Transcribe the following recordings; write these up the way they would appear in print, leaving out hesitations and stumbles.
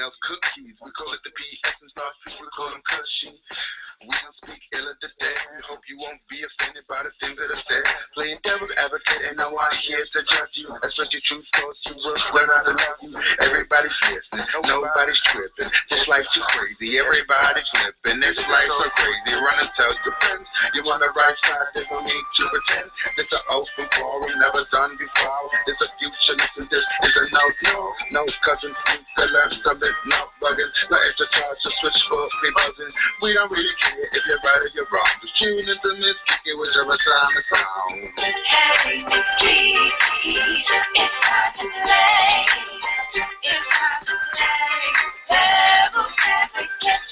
females cookies. We call it the PS and Star Street, we call them cushy. We don't speak ill of the day. We hope you won't be offended by the things that are said. Playing devil's advocate, and no one here to judge you. Especially true thoughts, you will learn how to love you. Everybody's listening, nobody's tripping. This life's too crazy, everybody's flipping. This life's so crazy, run and tell your friends. You want the right side, there's no need to pretend. This an open forum, never done before. It's a future, listen, this is a no cousin, you can learn something, no bugging. No extra charge to switch for free buzzing. We don't really care if you're right or you're wrong. Just tune into Miss KiKi, whichever time it's on. Hey, Miss KiKi, it's time to play. It's time to play. Devil's advocate.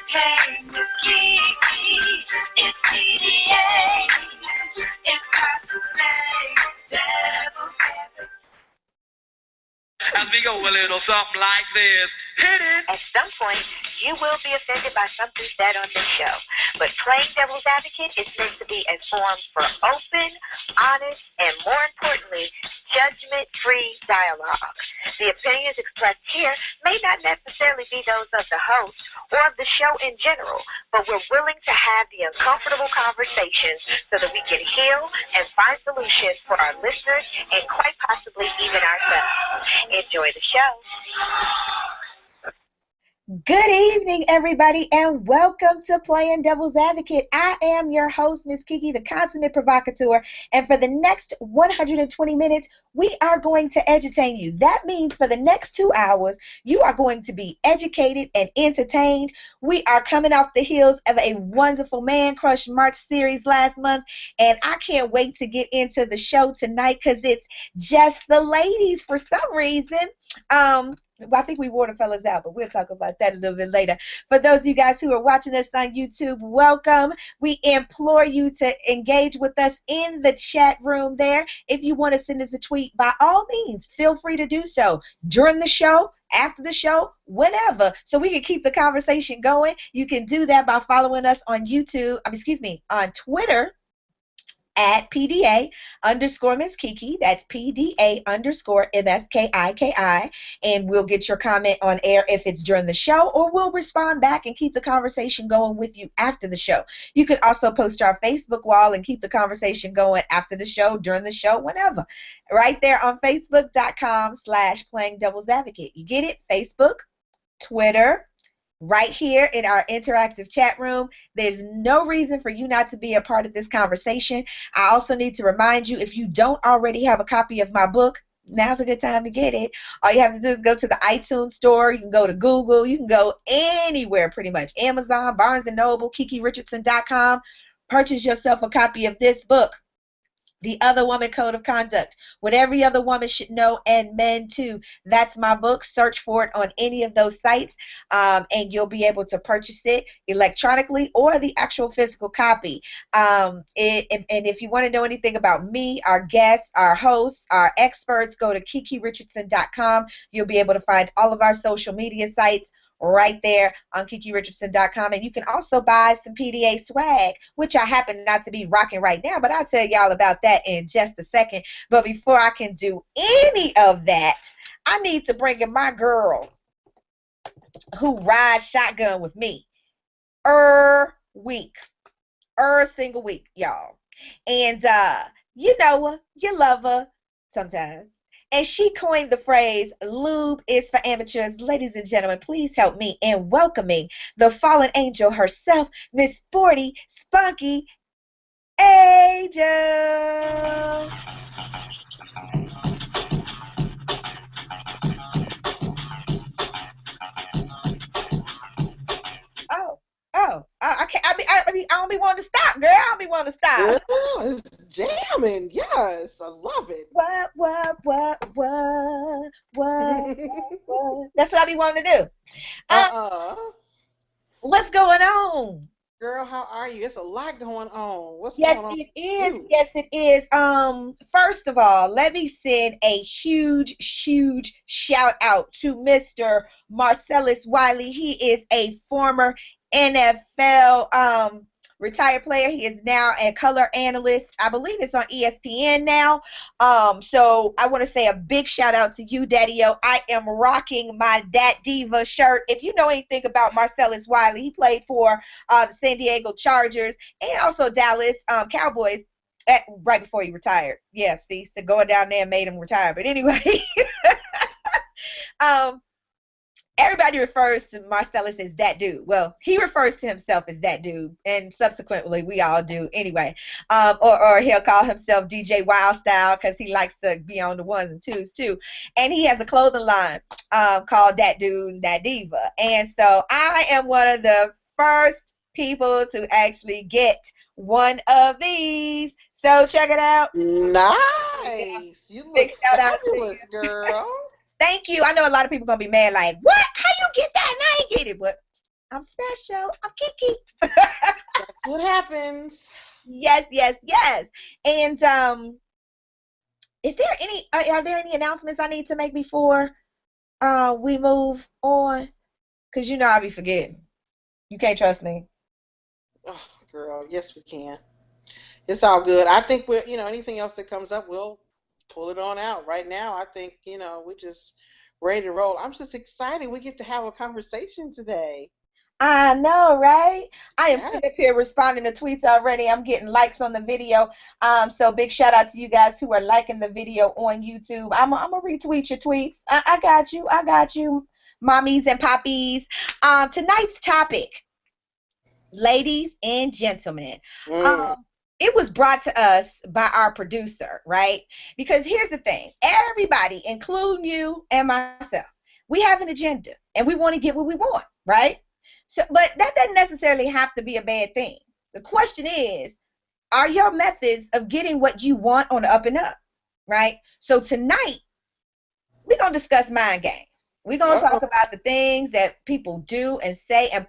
Hey, Miss KiKi, it's PDA. It's time to play. Devil's advocate. And we go a little something like this. Hit it! At some point, you will be offended by something said on this show. But playing devil's advocate is meant to be a forum for open, honest, and more importantly, judgment-free dialogue. The opinions expressed here may not necessarily be those of the host or of the show in general, but we're willing to have the uncomfortable conversations so that we can heal and find solutions for our listeners and quite possibly even ourselves. Enjoy the show. Good evening, everybody, and welcome to Playing Devil's Advocate. I am your host, Miss KiKi, the consummate provocateur, and for the next 120 minutes, we are going to edutain you. That means for the next 2 hours, you are going to be educated and entertained. We are coming off the heels of a wonderful Man Crush March series last month, and I can't wait to get into the show tonight because it's just the ladies for some reason. Well, I think we wore the fellas out, but we'll talk about that a little bit later. For those of you guys who are watching us on YouTube, welcome. We implore you to engage with us in the chat room there. If you want to send us a tweet, by all means, feel free to do so during the show, after the show, whenever, so we can keep the conversation going. You can do that by following us on on Twitter at PDA_Miss KiKi. That's PDA_MSKIKI. And we'll get your comment on air if it's during the show, or we'll respond back and keep the conversation going with you after the show. You can also post to our Facebook wall and keep the conversation going after the show, during the show, whenever. Right there on Facebook.com/Playing Devil's Advocate. You get it? Facebook, Twitter, right here in our interactive chat room. There's no reason for you not to be a part of this conversation. I also need to remind you, if you don't already have a copy of my book, now's a good time to get it. All you have to do is go to the iTunes store. You can go to Google. You can go anywhere pretty much. Amazon, Barnes & Noble, KiKiRichardson.com. Purchase yourself a copy of this book, The Other Woman Code of Conduct. What every other woman should know, and men too. That's my book. Search for it on any of those sites, and you'll be able to purchase it electronically or the actual physical copy. And if you want to know anything about me, our guests, our hosts, our experts, go to KiKiRichardson.com. You'll be able to find all of our social media sites right there on KiKiRichardson.com. And you can also buy some PDA swag, which I happen not to be rocking right now, but I'll tell y'all about that in just a second. But before I can do any of that, I need to bring in my girl who rides shotgun with me single week, y'all. And you know her, you love her sometimes. And she coined the phrase, lube is for amateurs. Ladies and gentlemen, please help me in welcoming the fallen angel herself, Miss Sporty Spunky Angel. I can't. I don't be wanting to stop, girl. I don't be wanting to stop. Yeah, it's jamming. Yes, I love it. What? That's what I be wanting to do. What's going on? Girl, how are you? It's a lot going on. What's going on? Yes, it is. Yes, it is. First of all, let me send a huge shout out to Mr. Marcellus Wiley. He is a former NFL retired player. He is now a color analyst. I believe it's on ESPN now. So I want to say a big shout out to you, Daddy-O. I am rocking my Dat Diva shirt. If you know anything about Marcellus Wiley, he played for the San Diego Chargers and also Dallas Cowboys right before he retired. Yeah, see, so going down there made him retire. But anyway, everybody refers to Marcellus as that dude. Well, he refers to himself as that dude, and subsequently we all do anyway. Or he'll call himself DJ Wild Style because he likes to be on the ones and twos too. And he has a clothing line called That Dude, That Diva. And so I am one of the first people to actually get one of these. So check it out. Nice. You look fabulous, girl. Thank you. I know a lot of people gonna be mad, like, what? How you get that? And I ain't get it, but I'm special. I'm KiKi. That's what happens. Yes, yes, yes. And is there any? Are there any announcements I need to make before we move on? Cause you know I'll be forgetting. You can't trust me. Oh, girl, yes we can. It's all good. I think we're, anything else that comes up, we'll pull it on out. Right now, I think, we're just ready to roll. I'm just excited we get to have a conversation today. I know, right? I am sitting up here responding to tweets already. I'm getting likes on the video. So big shout out to you guys who are liking the video on YouTube. I'm going to retweet your tweets. I got you. I got you, mommies and poppies. Tonight's topic, ladies and gentlemen. It was brought to us by our producer, right? Because here's the thing. Everybody, including you and myself, we have an agenda, and we want to get what we want, right? So, but that doesn't necessarily have to be a bad thing. The question is, are your methods of getting what you want on the up and up, right? So tonight, we're going to discuss mind games. We're going to talk about the things that people do and say and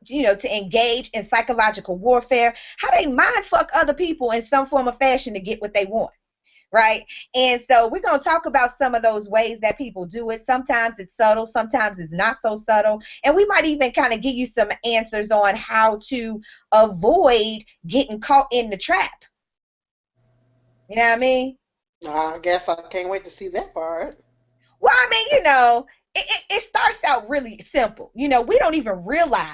to engage in psychological warfare, how they mind fuck other people in some form of fashion to get what they want, right? And so we're going to talk about some of those ways that people do it. Sometimes it's subtle, sometimes it's not so subtle, and we might even kind of give you some answers on how to avoid getting caught in the trap. You know what I mean? I guess I can't wait to see that part. Well, I mean, it starts out really simple. We don't even realize,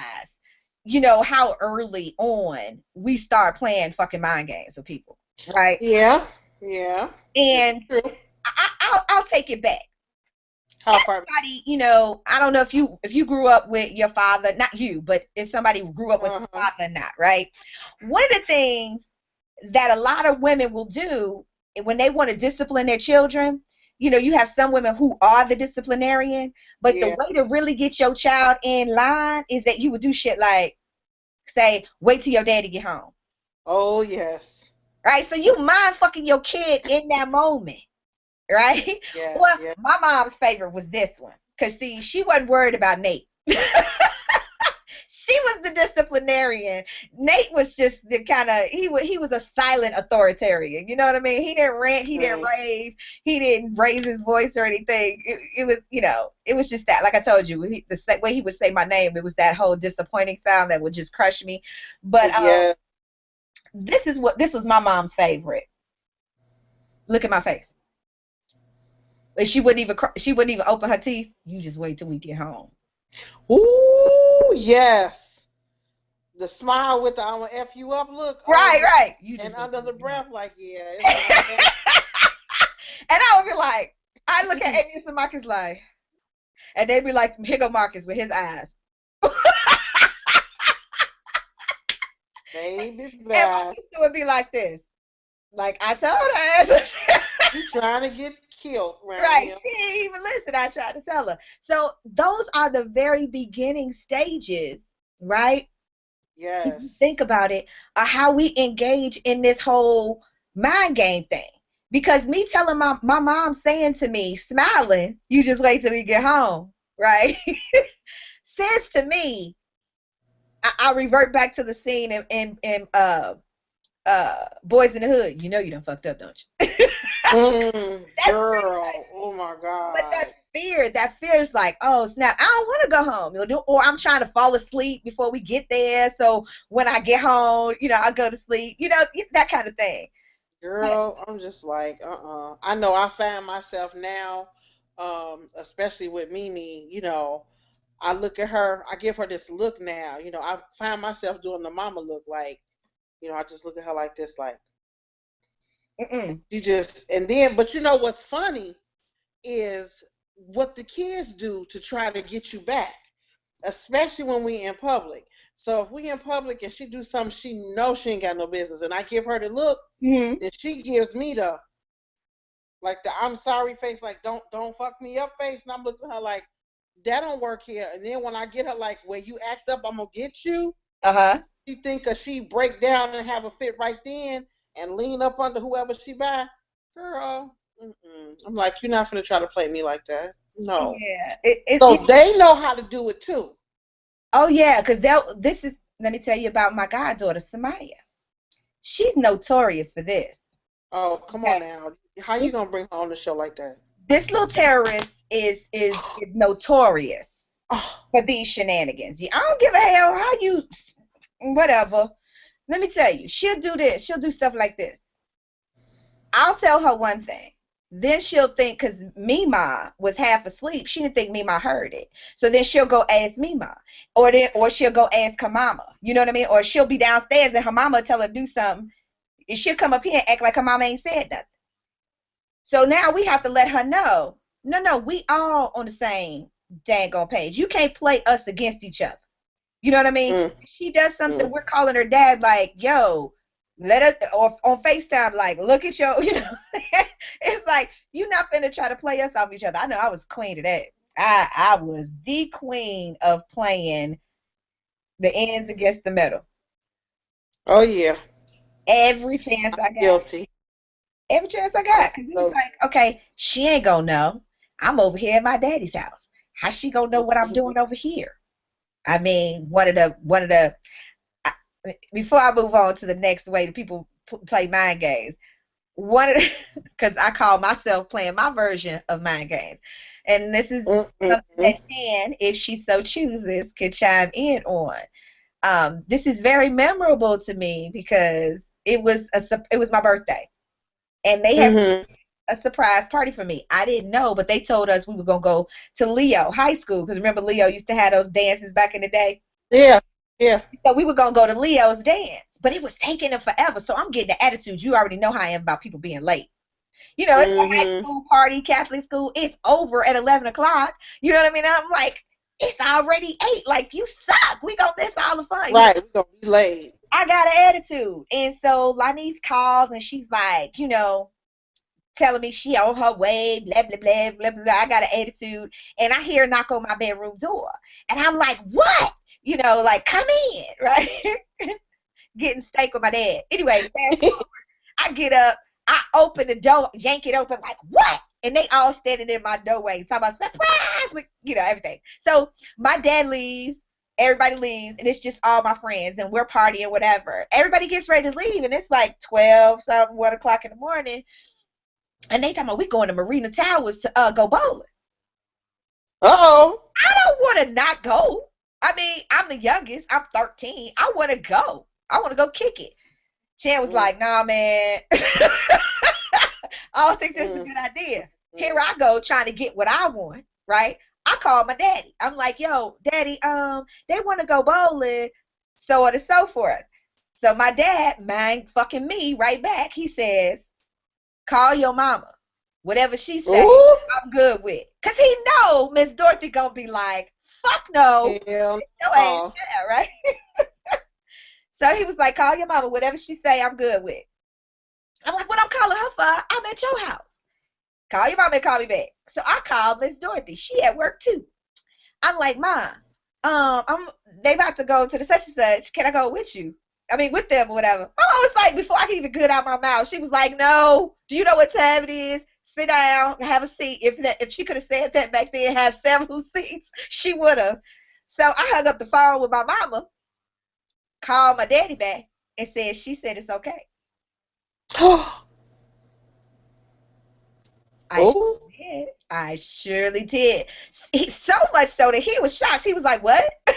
how early on we start playing fucking mind games with people, right? Yeah, yeah. And I'll take it back. How far? Everybody, I don't know if you grew up with your father, not you, but if somebody grew up with your father or not, right? One of the things that a lot of women will do when they want to discipline their children, you have some women who are the disciplinarian, but the way to really get your child in line is that you would do shit like, say, wait till your daddy get home. Oh, yes. Right? So you mind fucking your kid in that moment, right? Yes, Well, yes. my mom's favorite was this one, because, see, she wasn't worried about Nate. She was the disciplinarian. Nate was just the kind of, he was a silent authoritarian. You know what I mean? He didn't rant, he didn't rave, he didn't raise his voice or anything. It was, it was just that. Like I told you, the way he would say my name, it was that whole disappointing sound that would just crush me. But this was my mom's favorite. Look at my face. But she wouldn't even open her teeth. You just wait till we get home. Ooh, yes. The smile with the I'm gonna F you up look. Right. You just under the breath, like, yeah. And I would be like, I look at Amy and Marcus like, and they'd be like, here go Marcus with his eyes. Baby, and Marcus would be like this. Like, I told her. You trying to get killed, right? She didn't even listen. I tried to tell her. So those are the very beginning stages, right? Yes. If you think about it, how we engage in this whole mind game thing. Because me telling my mom saying to me, smiling, you just wait till we get home, right? Says to me, I'll revert back to the scene in Boys in the Hood. You know you done fucked up, don't you? Girl, oh my God. But fear. That fear is like, oh snap, I don't want to go home. Or I'm trying to fall asleep before we get there. So when I get home, I go to sleep. That kind of thing. Girl, I'm just like, I know I find myself now, especially with Mimi, I look at her, I give her this look now, I find myself doing the mama look like, I just look at her like this, like, she just, and then, but what's funny is what the kids do to try to get you back, especially when we in public. So if we in public and she do something she knows she ain't got no business, and I give her the look, then she gives me the I'm sorry face, like don't fuck me up face, and I'm looking at her like that don't work here. And then when I get her like where you act up, I'm gonna get you. She think cause she break down and have a fit right then and lean up under whoever she by, girl. I'm like, you're not gonna try to play me like that. No. Yeah. So they know how to do it too. Oh yeah, because let me tell you about my goddaughter Samaya. She's notorious for this. Oh, come on now. How you gonna bring her on the show like that? This little terrorist is notorious for these shenanigans. I don't give a hell how you, whatever. Let me tell you, she'll do this. She'll do stuff like this. I'll tell her one thing. Then she'll think, because Mima was half asleep, she didn't think Mima heard it. So then she'll go ask Mima. Or she'll go ask her mama. You know what I mean? Or she'll be downstairs and her mama tell her to do something. And she'll come up here and act like her mama ain't said nothing. So now we have to let her know, no, we all on the same daggone page. You can't play us against each other. You know what I mean? If she does something, we're calling her dad like, yo, let us, or on FaceTime, like, look at your, it's like, you're not finna try to play us off each other. I know I was queen of that. I was the queen of playing the ends against the middle. Oh, yeah. Every chance I got. Guilty. Every chance I got. Because it was like, okay, she ain't gonna know. I'm over here at my daddy's house. How's she gonna know what I'm doing over here? I mean, before I move on to the next way that people play mind games, because I call myself playing my version of mind games. And this is something that Jan, if she so chooses, could chime in on. This is very memorable to me because it was my birthday. And they had a surprise party for me. I didn't know, but they told us we were going to go to Leo High School. Because remember, Leo used to have those dances back in the day? Yeah, yeah. So we were going to go to Leo's dance. But it was taking them forever. So I'm getting the attitude. You already know how I am about people being late. It's a high school party, Catholic school. It's over at 11 o'clock. You know what I mean? And I'm like, it's already 8. Like, you suck. We going to miss all the fun. Right, we going to be late. I got an attitude. And so Lanice calls and she's like, telling me she on her way, blah, blah, blah, blah, blah. I got an attitude. And I hear a knock on my bedroom door. And I'm like, what? Like, come in, right? Getting steak with my dad. Anyway, fast forward. I get up. I open the door, yank it open, like, what? And they all standing in my doorway talking about surprise with, everything. So my dad leaves. Everybody leaves, and it's just all my friends, and we're partying, whatever. Everybody gets ready to leave, and it's like 12, 1 o'clock in the morning. And they talking about we going to Marina Towers to go bowling. Uh-oh. I don't want to not go. I mean, I'm the youngest. I'm 13. I want to go. I want to go kick it. Chan was like, nah, man. I don't think this is a good idea. Here I go trying to get what I want, right? I called my daddy. I'm like, yo, daddy, they want to go bowling, so on and so forth. So my dad, mind fucking me right back. He says, call your mama. Whatever she says, I'm good with. Because he know Miss Dorothy going to be like, fuck no. Hell no. Ain't there, right? So he was like, call your mama. Whatever she say, I'm good with. I'm like, what I'm calling her for? I'm at your house. Call your mama and call me back. So I called Miss Dorothy. She at work too. I'm like, Mom, they about to go to the such and such. Can I go with you? I mean, with them or whatever. I was like, before I could even get out my mouth, she was like, no. Do you know what time it is? Sit down, have a seat. If she could have said that back then, have several seats, she would have. So I hung up the phone with my mama, called my daddy back, and said, she said it's okay. I surely did. So much so that he was shocked. He was like, "What?" I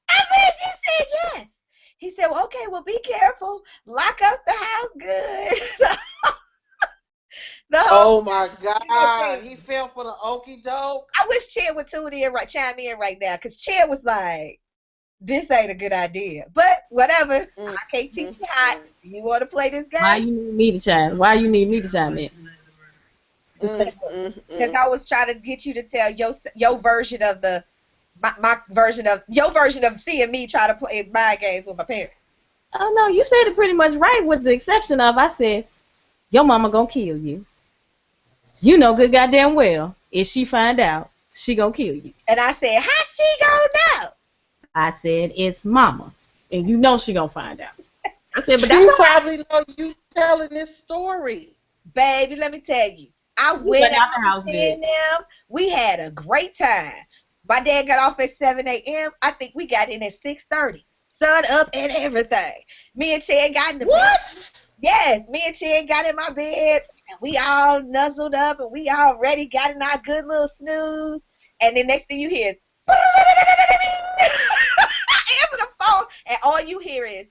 said, "She said yes." He said, "Well, okay, well, be careful. Lock up the house good." The whole Oh my God, thing. he fell for the okey doke. I wish Chad would chime in right now, because Chad was like, "This ain't a good idea." But whatever. I can't teach you how. You want to play this Why game? you need me to chime? Why you need me to chime in? Because I was trying to get you to tell your version of my version of your version of seeing me try to play mind games with my parents. Oh no, you said it pretty much right, with the exception of I said your mama gonna kill you. You know good goddamn well if she find out, she gonna kill you. And I said, "How she gonna know?" I said it's mama, and you know she gonna find out. I said, but She that's probably know you telling this story. Baby, let me tell you. I you went got out out the house with good. them. We had a great time. My dad got off at 7 a.m. I think we got in at 6:30. Sun up and everything. Me and Chad got in the bed. What? Yes, me and Chad got in my bed, and we all nuzzled up, and we already got in our good little snooze. And the next thing you hear is, I answer the phone, and all you hear is,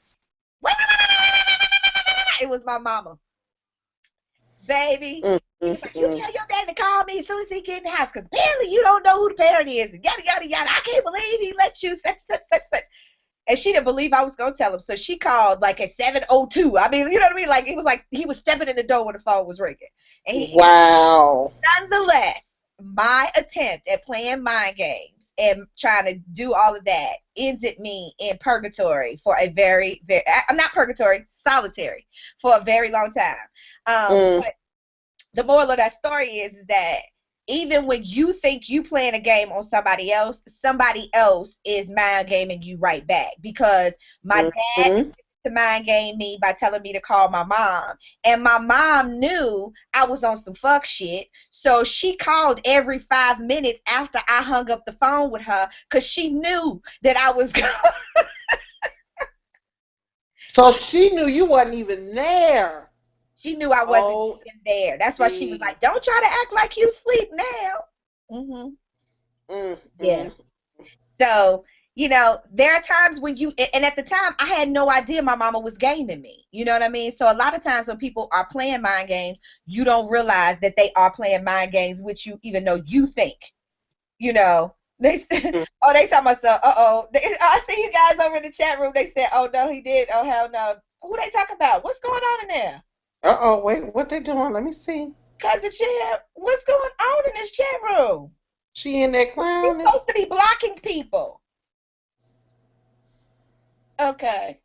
it was my mama. Baby, he was like, "You tell your dad to call me as soon as he get in the house, because apparently you don't know who the parent is, and yada, yada, yada. I can't believe he let you such, such, such, such." And she didn't believe I was going to tell him, so she called like at 7:02. I mean, you know what I mean? Like, it was like he was stepping in the door when the phone was ringing. And Wow. nonetheless, my attempt at playing mind games and trying to do all of that ended me in purgatory for a very, very, I'm not purgatory, solitary, for a very long time. But the moral of that story is that even when you think you playing a game on somebody else is mind gaming you right back. Because my dad to mind game me by telling me to call my mom, and my mom knew I was on some fuck shit, so she called every 5 minutes after I hung up the phone with her, because she knew that I was So she knew you wasn't even there. She knew I wasn't even there. That's why she was like, "Don't try to act like you sleep now." Yeah. So, there are times when and at the time, I had no idea my mama was gaming me. You know what I mean? So a lot of times when people are playing mind games, you don't realize that they are playing mind games with you, even though you think, they talking about stuff. I see you guys over in the chat room. They said, "Oh, no, he did. Oh, hell no." Who they talking about? What's going on in there? Wait, what they doing? Let me see. Cousin Chip, what's going on in this chat room? She in there clowning? You're supposed to be blocking people. Okay.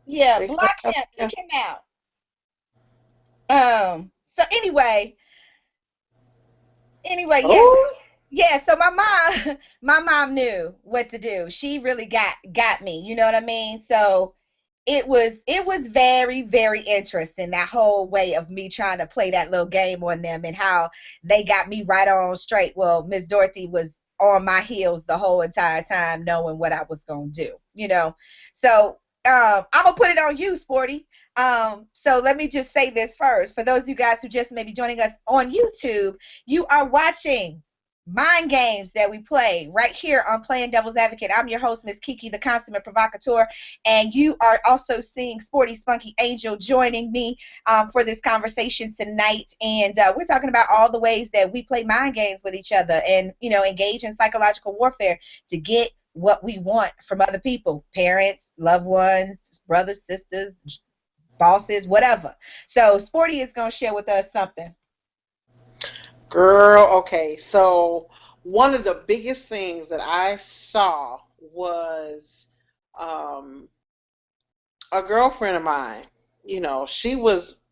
Yeah, block him. Kick him out. So anyway, yeah, so my mom knew what to do. She really got me, you know what I mean? So it was very, very interesting, that whole way of me trying to play that little game on them, and how they got me right on straight. Well, Miss Dorothy was on my heels the whole entire time, knowing what I was gonna do, So I'm gonna put it on you, Sporty. So let me just say this first. For those of you guys who just may be joining us on YouTube, you are watching mind games that we play right here on Playing Devil's Advocate. I'm your host, Miss KiKi, the consummate provocateur, and you are also seeing Sporty Spunky Angel joining me for this conversation tonight. And we're talking about all the ways that we play mind games with each other, and engage in psychological warfare to get what we want from other people: parents, loved ones, brothers, sisters, bosses, whatever. So Sporty is going to share with us something. Girl, okay. So one of the biggest things that I saw was a girlfriend of mine. She was,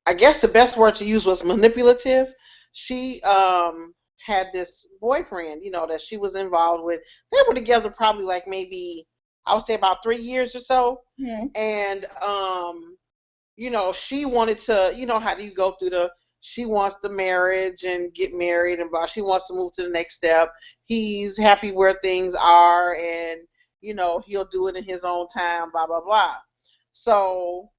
I guess the best word to use was manipulative. She had this boyfriend, that she was involved with. They were together probably like maybe, I would say about 3 years or so. And she wanted to, how do you go through she wants the marriage and get married and blah. She wants to move to the next step. He's happy where things are, and he'll do it in his own time, blah blah blah. So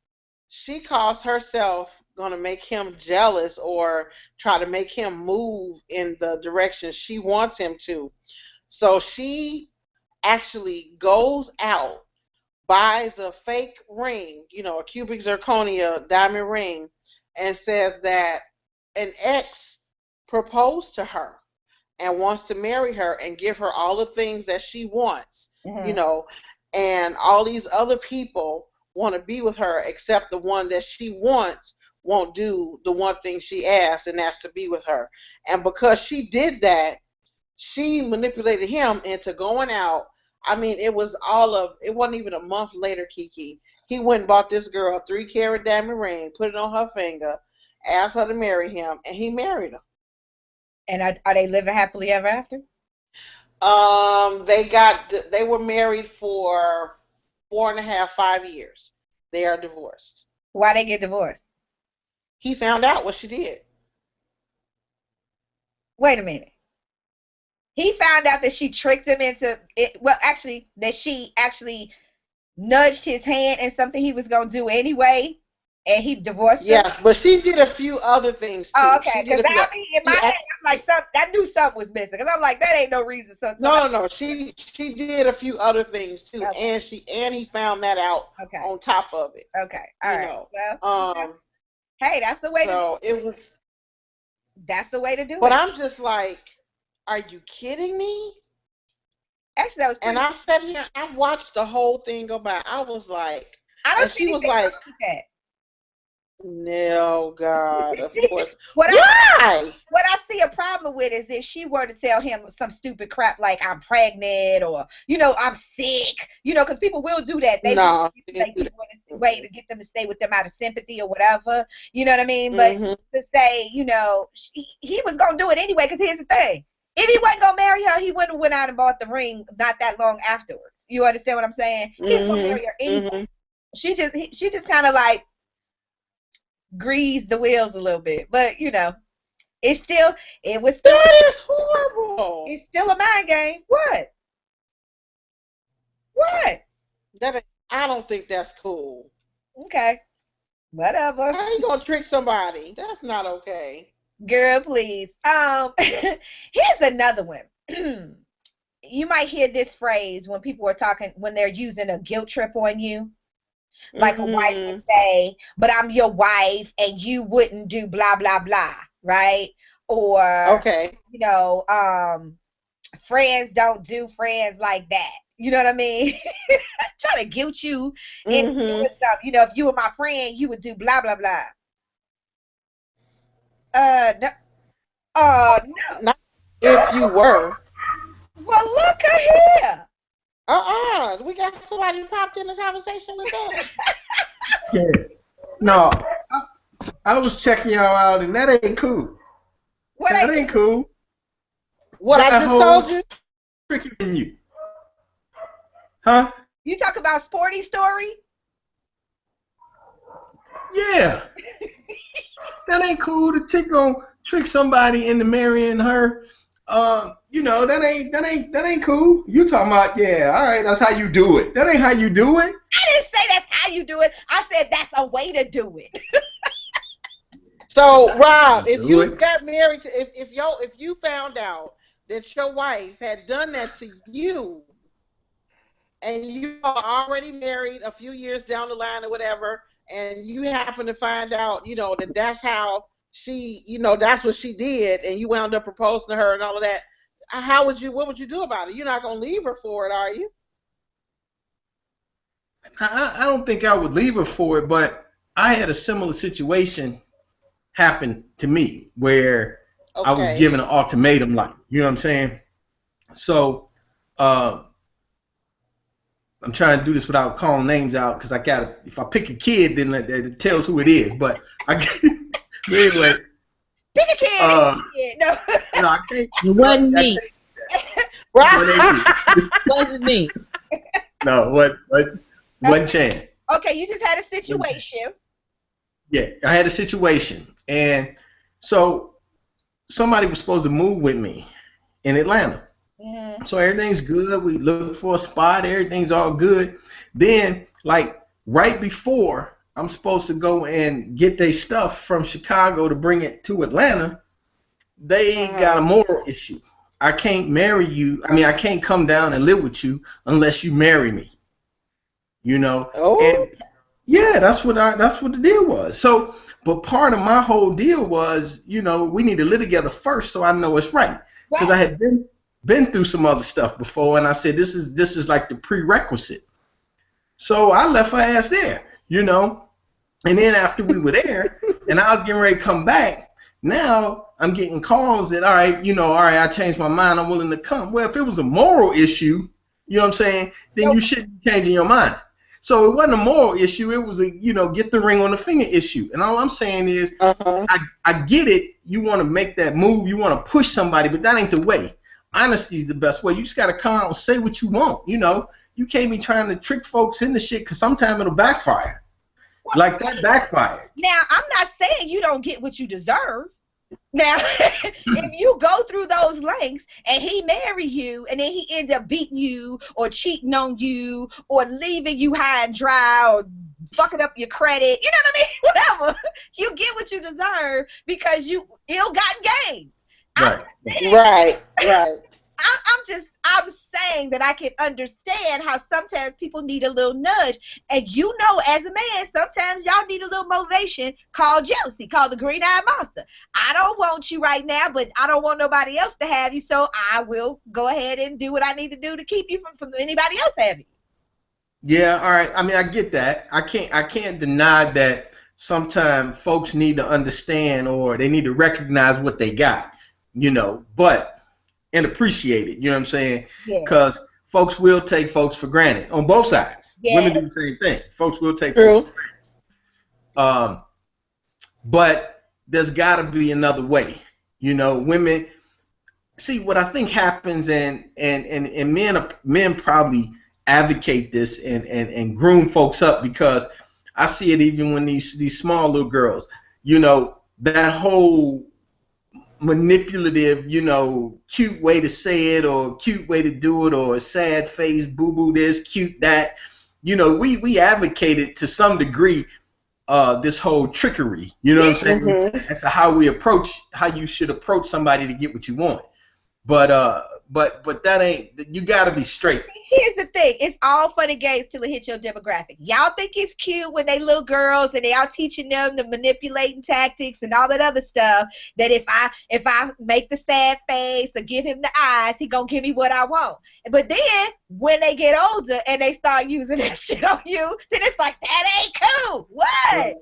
she calls herself gonna make him jealous or try to make him move in the direction she wants him to. So she actually goes out, buys a fake ring, a cubic zirconia diamond ring, and says that an ex proposed to her and wants to marry her and give her all the things that she wants, and all these other people want to be with her except the one that she wants won't do the one thing she asked, and that's to be with her. And because she did that, she manipulated him into going out. I mean, it wasn't even a month later, KiKi. He went and bought this girl a 3-carat diamond ring, put it on her finger, asked her to marry him, and he married her. And are they living happily ever after? They were married for 4.5, 5 years. They are divorced. Why they get divorced? He found out what she did. Wait a minute. He found out that she tricked him into it. Well, actually, that she actually nudged his hand in something he was going to do anyway, and he divorced her? Yes, but she did a few other things, too. Oh, okay. Because in my head, I'm like, I knew something was missing. Because I'm like, that ain't no reason. No. She did a few other things, too. Okay. And he found that out on top of it. Okay. All right. Well, hey, that's the way that's the way to do it. But I'm just like, are you kidding me? Actually, that was pretty. And I sat here, I watched the whole thing go by. I was like, and she was like, no, God, of course. Why? What I see a problem with is if she were to tell him some stupid crap like I'm pregnant or, I'm sick, because people will do that. They will say people in a way to get them to stay with them out of sympathy or whatever. You know what I mean? But to say, he was going to do it anyway, because here's the thing. If he wasn't going to marry her, he wouldn't have went out and bought the ring not that long afterwards. You understand what I'm saying? He was going to marry her anyway. She just kind of like greased the wheels a little bit. But, it was still. That is horrible. It's still a mind game. What? I don't think that's cool. Okay. Whatever. How you going to trick somebody? That's not okay. Girl, please. Here's another one. You might hear this phrase when people are talking, when they're using a guilt trip on you. Like a wife would say, but I'm your wife and you wouldn't do blah, blah, blah, right? Or, friends don't do friends like that. You know what I mean? Trying to guilt you into doing stuff. If you were my friend, you would do blah, blah, blah. No. Not if you were. Well, look at here. We got somebody who popped in the conversation with us. Yeah. No, I was checking y'all out, and that ain't cool. That ain't cool. What I just told you? Tricking you. Huh? You talk about Sporty Story? Yeah. That ain't cool. The chick gonna trick somebody into marrying her. That ain't cool. You talking about, yeah, all right, that's how you do it. That ain't how you do it. I didn't say that's how you do it. I said that's a way to do it. So, Rob, if you got married, if you found out that your wife had done that to you, and you are already married a few years down the line or whatever, and you happen to find out, that that's how she, that's what she did, and you wound up proposing to her and all of that, what would you do about it? You're not going to leave her for it, are you? I don't think I would leave her for it, but I had a similar situation happen to me where I was given an ultimatum, like, you know what I'm saying? So, I'm trying to do this without calling names out, because if I pick a kid, then it tells who it is, but anyway. Pick a kid. No, I can't. It wasn't me. It wasn't me. No, one chance. Okay, you just had a situation. Yeah, I had a situation, and so somebody was supposed to move with me in Atlanta. Mm-hmm. So everything's good. We look for a spot. Everything's all good. Then, like right before I'm supposed to go and get their stuff from Chicago to bring it to Atlanta, they got a moral issue. I can't marry you. I mean, I can't come down and live with you unless you marry me. You know? And yeah, that's what the deal was. So, but part of my whole deal was, you know, we need to live together first so I know it's right. Because I had been through some other stuff before, and I said this is like the prerequisite. So I left her ass there, you know. And then after we were there, and I was getting ready to come back, now I'm getting calls that, all right, I changed my mind, I'm willing to come. Well, if it was a moral issue, you know what I'm saying, then you shouldn't be changing your mind. So it wasn't a moral issue, it was a, get the ring on the finger issue. And all I'm saying is, I get it, you want to make that move, you want to push somebody, but that ain't the way. Honesty is the best way. You just got to come out and say what you want, You can't be trying to trick folks into shit because sometimes it'll backfire. Like that backfired. Now, I'm not saying you don't get what you deserve. Now, if you go through those lengths and he marry you and then he end up beating you or cheating on you or leaving you high and dry or fucking up your credit, you know what I mean? Whatever. You get what you deserve because you ill-gotten gains. Right. I'm saying that I can understand how sometimes people need a little nudge. And as a man, sometimes y'all need a little motivation called jealousy, called the green-eyed monster. I don't want you right now, but I don't want nobody else to have you, so I will go ahead and do what I need to do to keep you from anybody else having you. Yeah, all right. I mean, I get that. I can't deny that sometimes folks need to understand or they need to recognize what they got, but and appreciate it, you know what I'm saying? Because folks will take folks for granted on both sides. Yeah. Women do the same thing. Folks will take folks for granted. But there's got to be another way. Women, see what I think happens, and men probably advocate this and groom folks up because I see it even when these small little girls, that whole manipulative, cute way to say it or cute way to do it or a sad face, boo-boo this, cute that. We advocated to some degree this whole trickery, you know what I'm saying? As to how you should approach somebody to get what you want. But that ain't, you gotta be straight. Here's the thing, it's all fun and games till it hits your demographic. Y'all think it's cute when they little girls and they out teaching them the manipulating tactics and all that other stuff, that if I make the sad face or give him the eyes, he gonna give me what I want. But then when they get older and they start using that shit on you, then it's like, that ain't cool. What?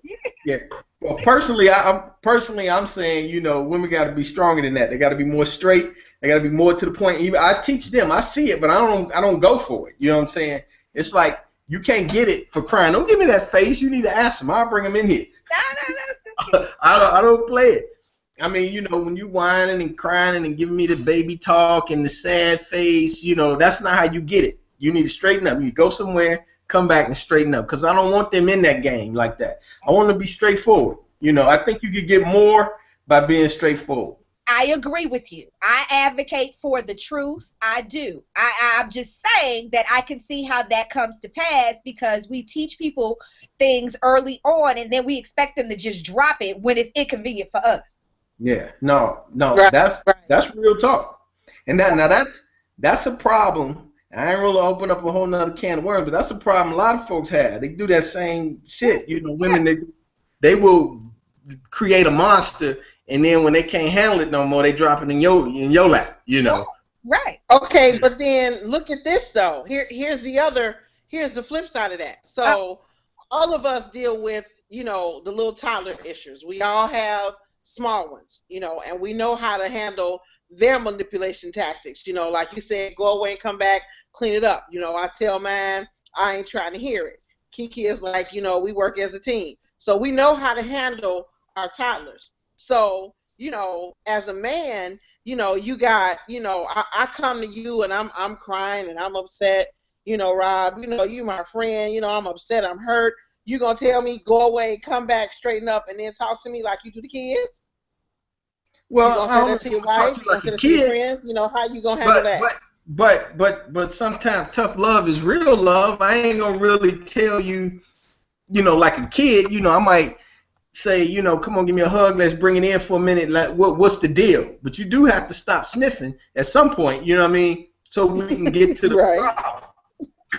Yeah. Well, personally, I'm saying, women got to be stronger than that. They got to be more straight. They got to be more to the point. Even I teach them. I see it, but I don't go for it. You know what I'm saying? It's like you can't get it for crying. Don't give me that face. You need to ask them. I'll bring them in here. No. I don't play it. I mean, when you whining and crying and giving me the baby talk and the sad face, that's not how you get it. You need to straighten up. You go somewhere, come back and straighten up, because I don't want them in that game like that. I want to be straightforward. I think you could get more by being straightforward. I agree with you. I advocate for the truth. I do. I'm just saying that I can see how that comes to pass because we teach people things early on and then we expect them to just drop it when it's inconvenient for us. Yeah. No. Right. That's real talk. And that's a problem. I ain't really open up a whole nother can of worms, but that's a problem a lot of folks have. They do that same shit. Women, they will create a monster, and then when they can't handle it no more, they drop it in your lap. Right. Okay, but then look at this though. Here's the flip side of that. So all of us deal with the little toddler issues. We all have small ones, and we know how to handle their manipulation tactics. Like you said, go away and come back, clean it up. I tell mine, I ain't trying to hear it. KiKi is like, we work as a team. So we know how to handle our toddlers. So, as a man, you got, I come to you and I'm crying and I'm upset, Rob, you my friend, I'm upset, I'm hurt. You gonna tell me go away, come back, straighten up, and then talk to me like you do the kids? Well, you gonna send it to your wife, you gonna send it to your friends, how you gonna handle that? But sometimes tough love is real love. I ain't gonna really tell you, you know, like a kid, you know, I might say, you know, come on, give me a hug, let's bring it in for a minute, like, what's the deal? But you do have to stop sniffing at some point, you know what I mean, so we can get to the problem.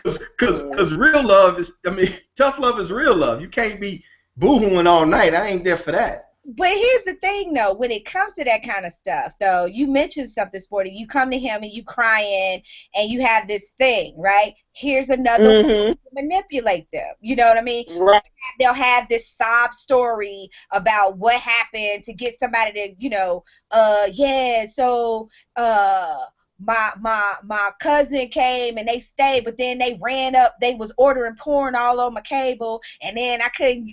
Because real love is, I mean, tough love is real love. You can't be boo-hooing all night. I ain't there for that. But here's the thing, though, when it comes to that kind of stuff, so you mentioned something, Sporty. You come to him and you crying and you have this thing, right? Here's another way to manipulate them. You know what I mean? Right. They'll have this sob story about what happened to get somebody to, you know, my cousin came and they stayed, but then they ran up, they was ordering porn all on my cable, and then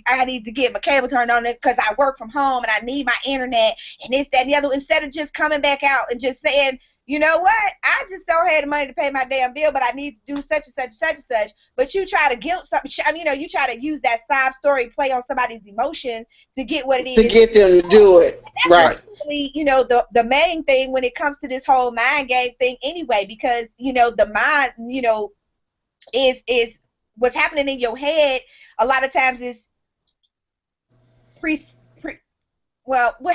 I need to get my cable turned on because I work from home and I need my internet and this, that, and the other, instead of just coming back out and just saying, you know what, I just don't have the money to pay my damn bill, but I need to do such and such and such and such. But you try to guilt something, I mean, you know, you try to use that sob story, play on somebody's emotions to get what it is. To get them to do it. Right. Really, you know, the main thing when it comes to this whole mind game thing anyway, because, you know, the mind, you know, is what's happening in your head a lot of times is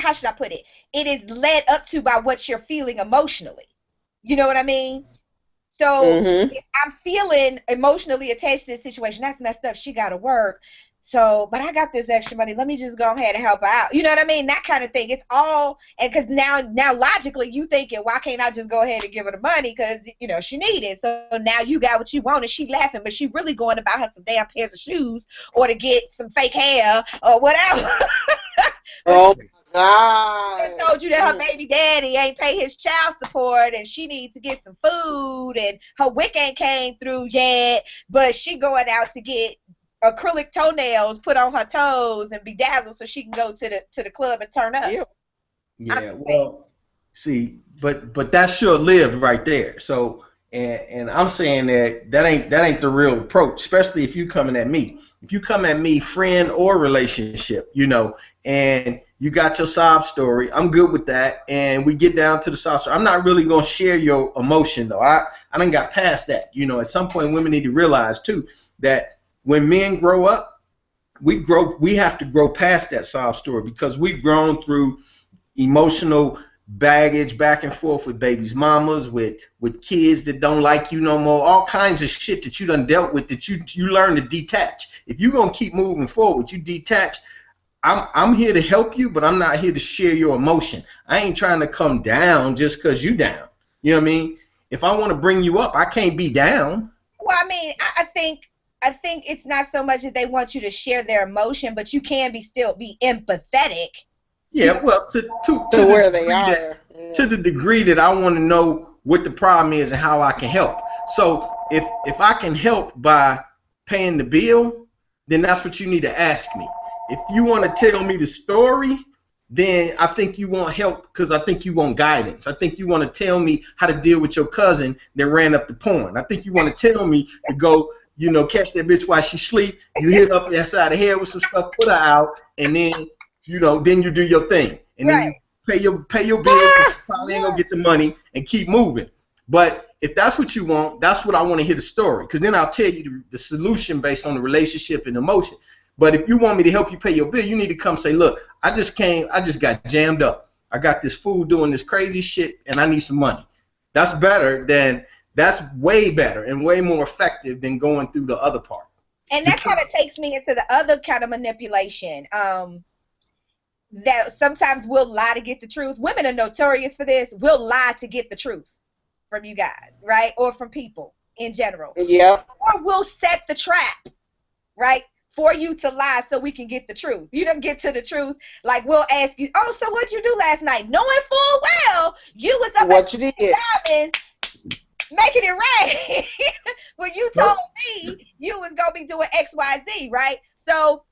how should I put it? It is led up to by what you're feeling emotionally. You know what I mean? So if I'm feeling emotionally attached to this situation, that's messed up. She got to work. So, but I got this extra money. Let me just go ahead and help her out. You know what I mean? That kind of thing. It's all, and because now logically you thinking, why can't I just go ahead and give her the money because, you know, she needed it. So now you got what you want and she laughing, but she really going to buy her some damn pairs of shoes or to get some fake hair or whatever. Oh my God. They told you that her baby daddy ain't pay his child support and she needs to get some food and her WIC ain't came through yet, but she going out to get acrylic toenails put on her toes and bedazzled so she can go to the club and turn up. Yeah, well, see, but that's short-lived right there. So, and I'm saying that ain't the real approach, especially if you coming at me. If you come at me, friend or relationship, you know, and you got your sob story, I'm good with that, and we get down to the sob story. I'm not really gonna share your emotion though. I done got past that. You know, at some point, women need to realize too that when men grow up, we have to grow past that sob story because we've grown through emotional baggage back and forth with babies' mamas, with kids that don't like you no more, all kinds of shit that you done dealt with that you learn to detach. If you're gonna keep moving forward, you detach. I'm here to help you, but I'm not here to share your emotion. I ain't trying to come down just because you down. You know what I mean? If I want to bring you up, I can't be down. Well, I mean, I think it's not so much that they want you to share their emotion, but you can still be empathetic. Yeah, well, to where they are. To the degree that I want to know what the problem is and how I can help. So if I can help by paying the bill, then that's what you need to ask me. If you want to tell me the story, then I think you want help because I think you want guidance. I think you want to tell me how to deal with your cousin that ran up the porn. I think you want to tell me to go, you know, catch that bitch while she sleep. You hit up the side of the head with some stuff, put her out, and then, you know, then you do your thing. And then you pay your bills, you probably ain't gonna get the money and keep moving. But if that's what you want, that's what I want to hear the story. Because then I'll tell you the solution based on the relationship and emotion. But if you want me to help you pay your bill, you need to come say, look, I just got jammed up. I got this fool doing this crazy shit and I need some money. That's way better and way more effective than going through the other part. And that kind of takes me into the other kind of manipulation. That sometimes we'll lie to get the truth. Women are notorious for this. We'll lie to get the truth from you guys, right? Or from people in general. Yeah. Or we'll set the trap, right? For you to lie so we can get the truth. You don't get to the truth. Like we'll ask you, oh, so what'd you do last night? Knowing full well you was up what you did. Diamonds, making it rain. When you told me you was gonna be doing X, Y, Z, right? So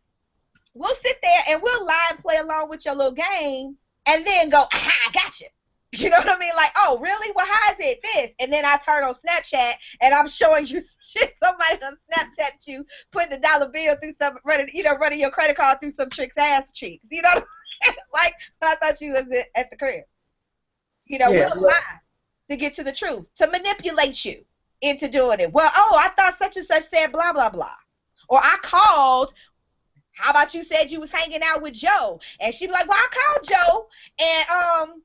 we'll sit there and we'll lie and play along with your little game and then go, aha, I got you. You know what I mean? Like, oh, really? Well, how is it this? And then I turn on Snapchat and I'm showing you shit. Somebody on Snapchat you putting $1 bill through some, running your credit card through some chick's ass cheeks. You know what I mean? Like, I thought you was at the crib. You know, we'll lie to get to the truth, to manipulate you into doing it. Well, oh, I thought such and such said blah, blah, blah. Or I called how about you said you was hanging out with Joe? And she'd be like, well, I called Joe, and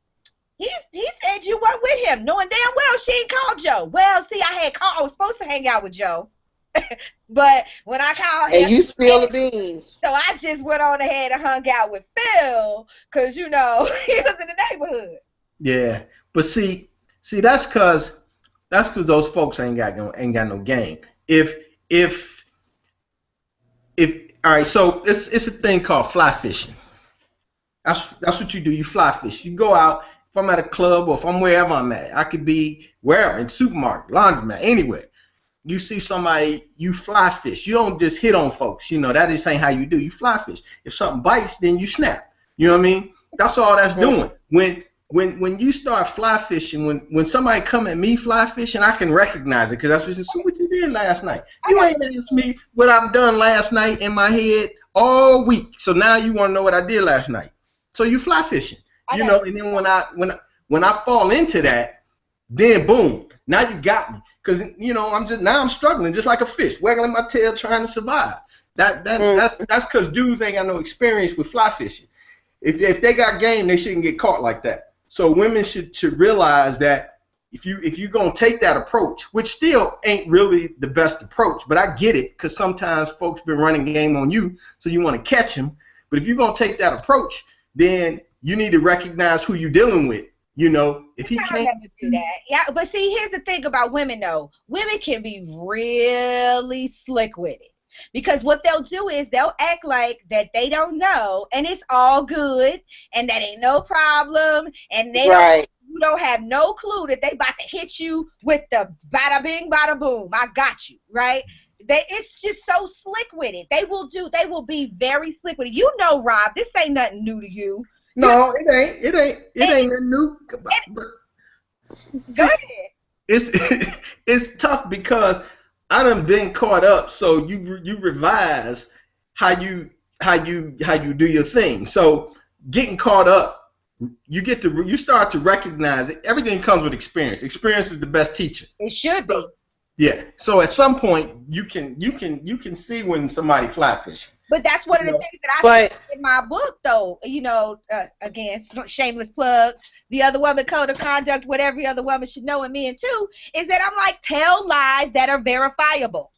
he said you weren't with him, knowing damn well she ain't called Joe. Well, see, I was supposed to hang out with Joe, but when I called him, and you spill the beans. So I just went on ahead and hung out with Phil, because, you know, he was in the neighborhood. Yeah, but see, that's cause those folks ain't got no game. If all right, so it's a thing called fly fishing. That's what you do. You fly fish. You go out. If I'm at a club or if I'm wherever I'm at, I could be wherever, in supermarket, laundromat, anywhere. You see somebody, you fly fish. You don't just hit on folks. You know, that just ain't how you do. You fly fish. If something bites, then you snap. You know what I mean? That's all that's doing. When you start fly fishing, when somebody come at me fly fishing, I can recognize it, because that's what you did last night. You ain't asked me what I've done last night in my head all week. So now you want to know what I did last night. So you fly fishing. You know, and then when I fall into that, then boom, now you got me. Because, you know, I'm struggling just like a fish, waggling my tail trying to survive. That's because dudes ain't got no experience with fly fishing. If they got game, they shouldn't get caught like that. So women should realize that if you're gonna take that approach, which still ain't really the best approach, but I get it, because sometimes folks been running game on you, so you want to catch them. But if you're gonna take that approach, then you need to recognize who you're dealing with. You know, if he can't do that. Yeah, but see, here's the thing about women, though. Women can be really slick with it. Because what they'll do is they'll act like that they don't know, and it's all good, and that ain't no problem, and you don't have no clue that they about to hit you with the bada bing, bada boom. I got you, right? It's just so slick with it. They will be very slick with it. You know, Rob, this ain't nothing new to you. No, it ain't nothing new. Go ahead. It's tough because I done been caught up. So you revise how you do your thing. So getting caught up, you start to recognize it. Everything comes with experience. Experience is the best teacher. It should be. Yeah. So at some point you can see when somebody fly fishing. But that's one of the things that I said in my book, though. You know, again, shameless plug. The Other Woman Code of Conduct, what every other woman should know, and men too, is that I'm like, tell lies that are verifiable.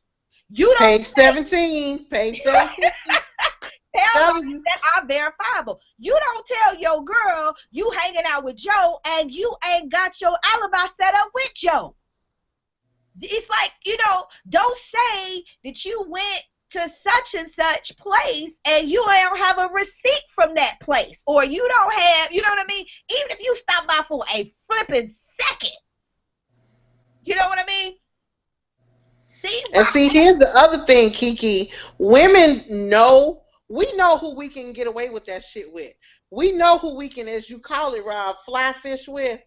You don't page 17. Page 17. Tell lies that are verifiable. You don't tell your girl you hanging out with Joe and you ain't got your alibi set up with Joe. It's like, you know, don't say that you went to such and such place and you don't have a receipt from that place, or you don't have, you know what I mean? Even if you stop by for a flipping second, you know what I mean? See, here's the other thing, Kiki. Women know, we know who we can get away with that shit with. We know who we can, as you call it, Rob, fly fish with,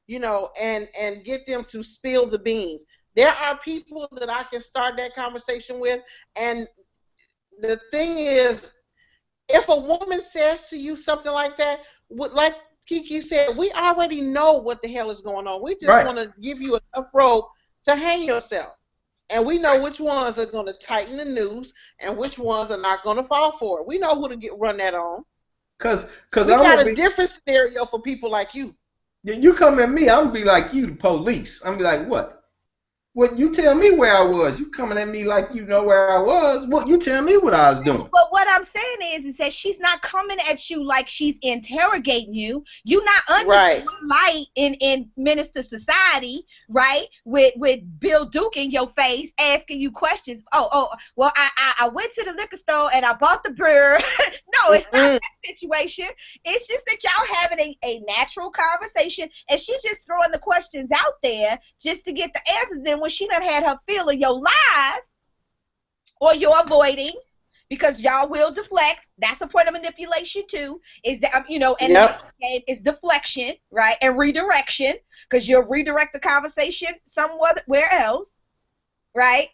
you know, and get them to spill the beans. There are people that I can start that conversation with, and the thing is, if a woman says to you something like that, like Kiki said, we already know what the hell is going on. We just want to give you enough rope to hang yourself. And we know which ones are going to tighten the noose and which ones are not going to fall for it. We know who to run that on. Cause we got a different scenario for people like you. Yeah, you come at me, I'm going to be like you, the police. I'm going to be like, what? What, you tell me where I was. You coming at me like you know where I was. What, you tell me what I was doing. But what I'm saying is that she's not coming at you like she's interrogating you. You're not under the light in Minister Society, right? With Bill Duke in your face asking you questions. Well, I went to the liquor store and I bought the beer. No, it's not that situation. It's just that y'all having a natural conversation, and she's just throwing the questions out there just to get the answers. Then when she done had her feel of your lies or your avoiding, because y'all will deflect. That's a point of manipulation too. Is that, you know, and the game is deflection, right, and redirection, because you'll redirect the conversation somewhere else, right?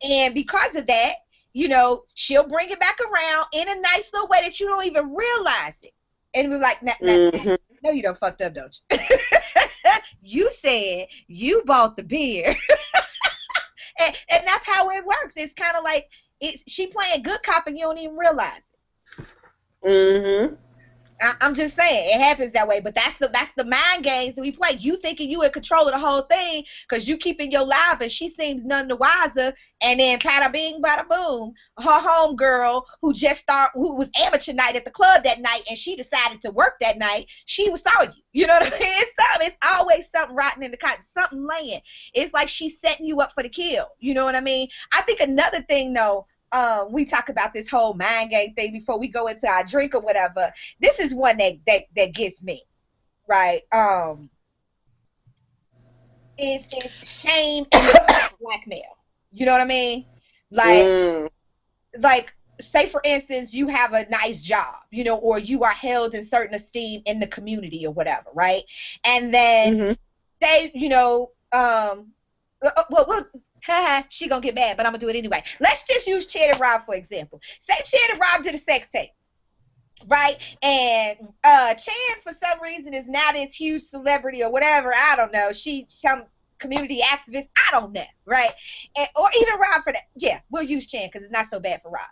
And because of that, you know, she'll bring it back around in a nice little way that you don't even realize it, and we're like, no, you done fucked up, don't you? You said you bought the beer. and that's how it works. It's kind of like she playing good cop and you don't even realize it. Mm-hmm. I'm just saying it happens that way, but that's the mind games that we play. You thinking you in control of the whole thing because you keeping your life, and she seems none the wiser. And then bada bing, bada boom, her home girl who was amateur night at the club that night, and she decided to work that night. She saw you. You know what I mean? It's always something rotten in the cotton, something laying. It's like she's setting you up for the kill. You know what I mean? I think another thing though. We talk about this whole mind game thing before we go into our drink or whatever. This is one that gets me, right? It's shame and blackmail. You know what I mean? Like say for instance, you have a nice job, you know, or you are held in certain esteem in the community or whatever, right? And then say, you know, she gonna get mad, but I'm gonna do it anyway. Let's just use Chad and Rob for example. Say Chad and Rob did a sex tape, right? And Chad for some reason is now this huge celebrity or whatever. I don't know. She some community activist. I don't know, right? Or even Rob for that. Yeah, we'll use Chad because it's not so bad for Rob.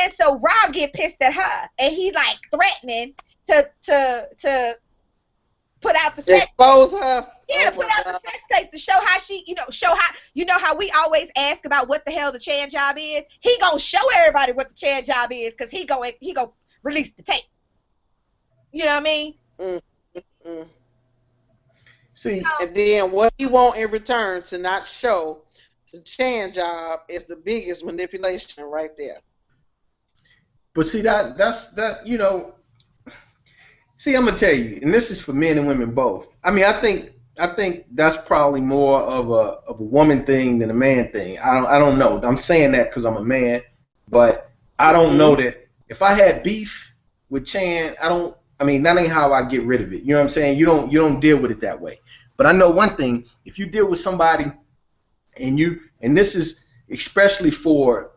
And so Rob get pissed at her, and he like threatening to put out the sex expose her. Yeah, put out the sex tape to show how she, how we always ask about what the hell the Chan job is. He gonna show everybody what the Chan job is because he gonna release the tape. You know what I mean? Mm-hmm. See, and then what he want in return to not show the Chan job is the biggest manipulation right there. But see that's See, I'm gonna tell you, and this is for men and women both. I mean, I think that's probably more of a woman thing than a man thing. I don't know. I'm saying that because I'm a man, but I don't know that if I had beef with Chan, that ain't how I get rid of it. You know what I'm saying? You don't deal with it that way. But I know one thing: if you deal with somebody, and this is especially for,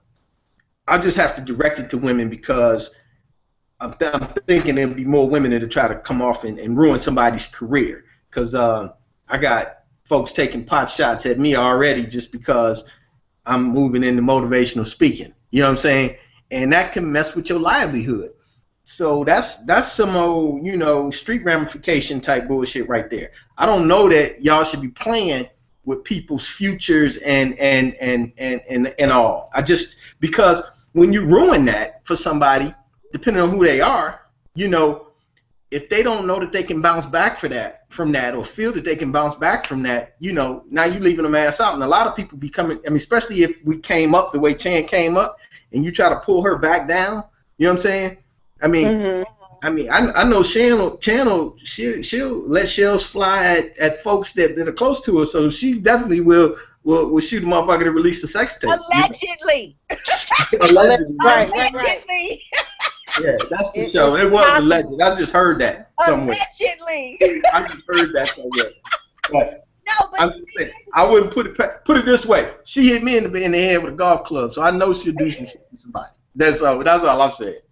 I just have to direct it to women because I'm thinking there'll be more women that'll try to come off and ruin somebody's career. Because I got folks taking pot shots at me already just because I'm moving into motivational speaking. You know what I'm saying? And that can mess with your livelihood. So that's some old, street ramification type bullshit right there. I don't know that y'all should be playing with people's futures and all. Because when you ruin that for somebody, depending on who they are, if they don't know that they can bounce back from that, or feel that they can bounce back from that, now you're leaving them ass out. And a lot of people especially if we came up the way Chan came up, and you try to pull her back down, you know what I'm saying? I know Channel, she'll let shells fly at folks that are close to her, so she definitely will shoot a motherfucker to release the sex tape. Allegedly. Allegedly. Allegedly. Yeah, that's the show. It wasn't alleged. I just heard that somewhere. Allegedly. I just heard that somewhere. But I'm saying, I wouldn't put it this way. She hit me in the head with a golf club, so I know she'll do some shit to somebody. That's all I'm saying.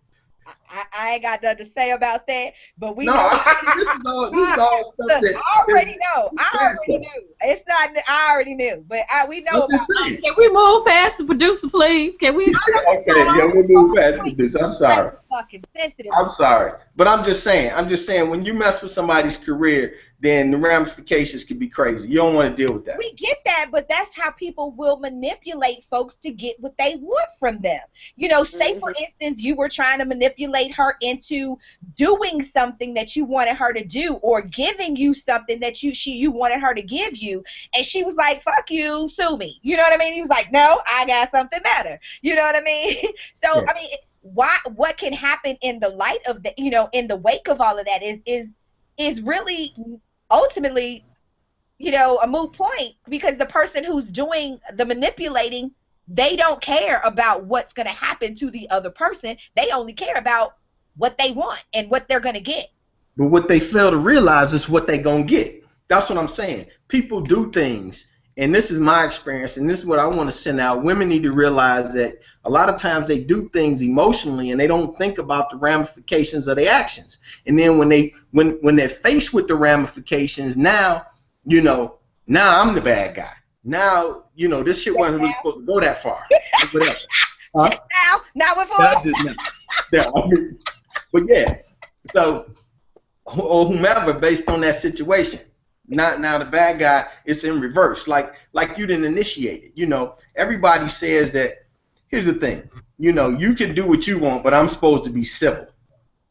I ain't got nothing to say about that, but we know. This is all stuff that I already know. I already knew. It's not. I already knew, but we know about it. Can we move past the producer, please? Can we? Okay, yeah, we'll move past the producer. I'm sorry. Fucking sensitive. I'm sorry, but I'm just saying when you mess with somebody's career, then the ramifications can be crazy. You don't want to deal with that. We get that, but that's how people will manipulate folks to get what they want from them. Say for instance, you were trying to manipulate her into doing something that you wanted her to do, or giving you something that you wanted her to give you, and she was like, "Fuck you, sue me." You know what I mean? He was like, "No, I got something better." You know what I mean? So yeah. What can happen in the light of in the wake of all of that is really ultimately, a moot point, because the person who's doing the manipulating, they don't care about what's going to happen to the other person. They only care about what they want and what they're going to get. But what they fail to realize is what they're going to get. That's what I'm saying. People do things, and this is my experience, and this is what I want to send out. Women need to realize that a lot of times they do things emotionally, and they don't think about the ramifications of their actions. And then when they're faced with the ramifications, now I'm the bad guy. Now this shit wasn't really supposed to go that far. Huh? Now we're for But yeah, so or whomever based on that situation. Not now the bad guy, it's in reverse. Like you didn't initiate it. You know, everybody says that. Here's the thing. You know, you can do what you want, but I'm supposed to be civil.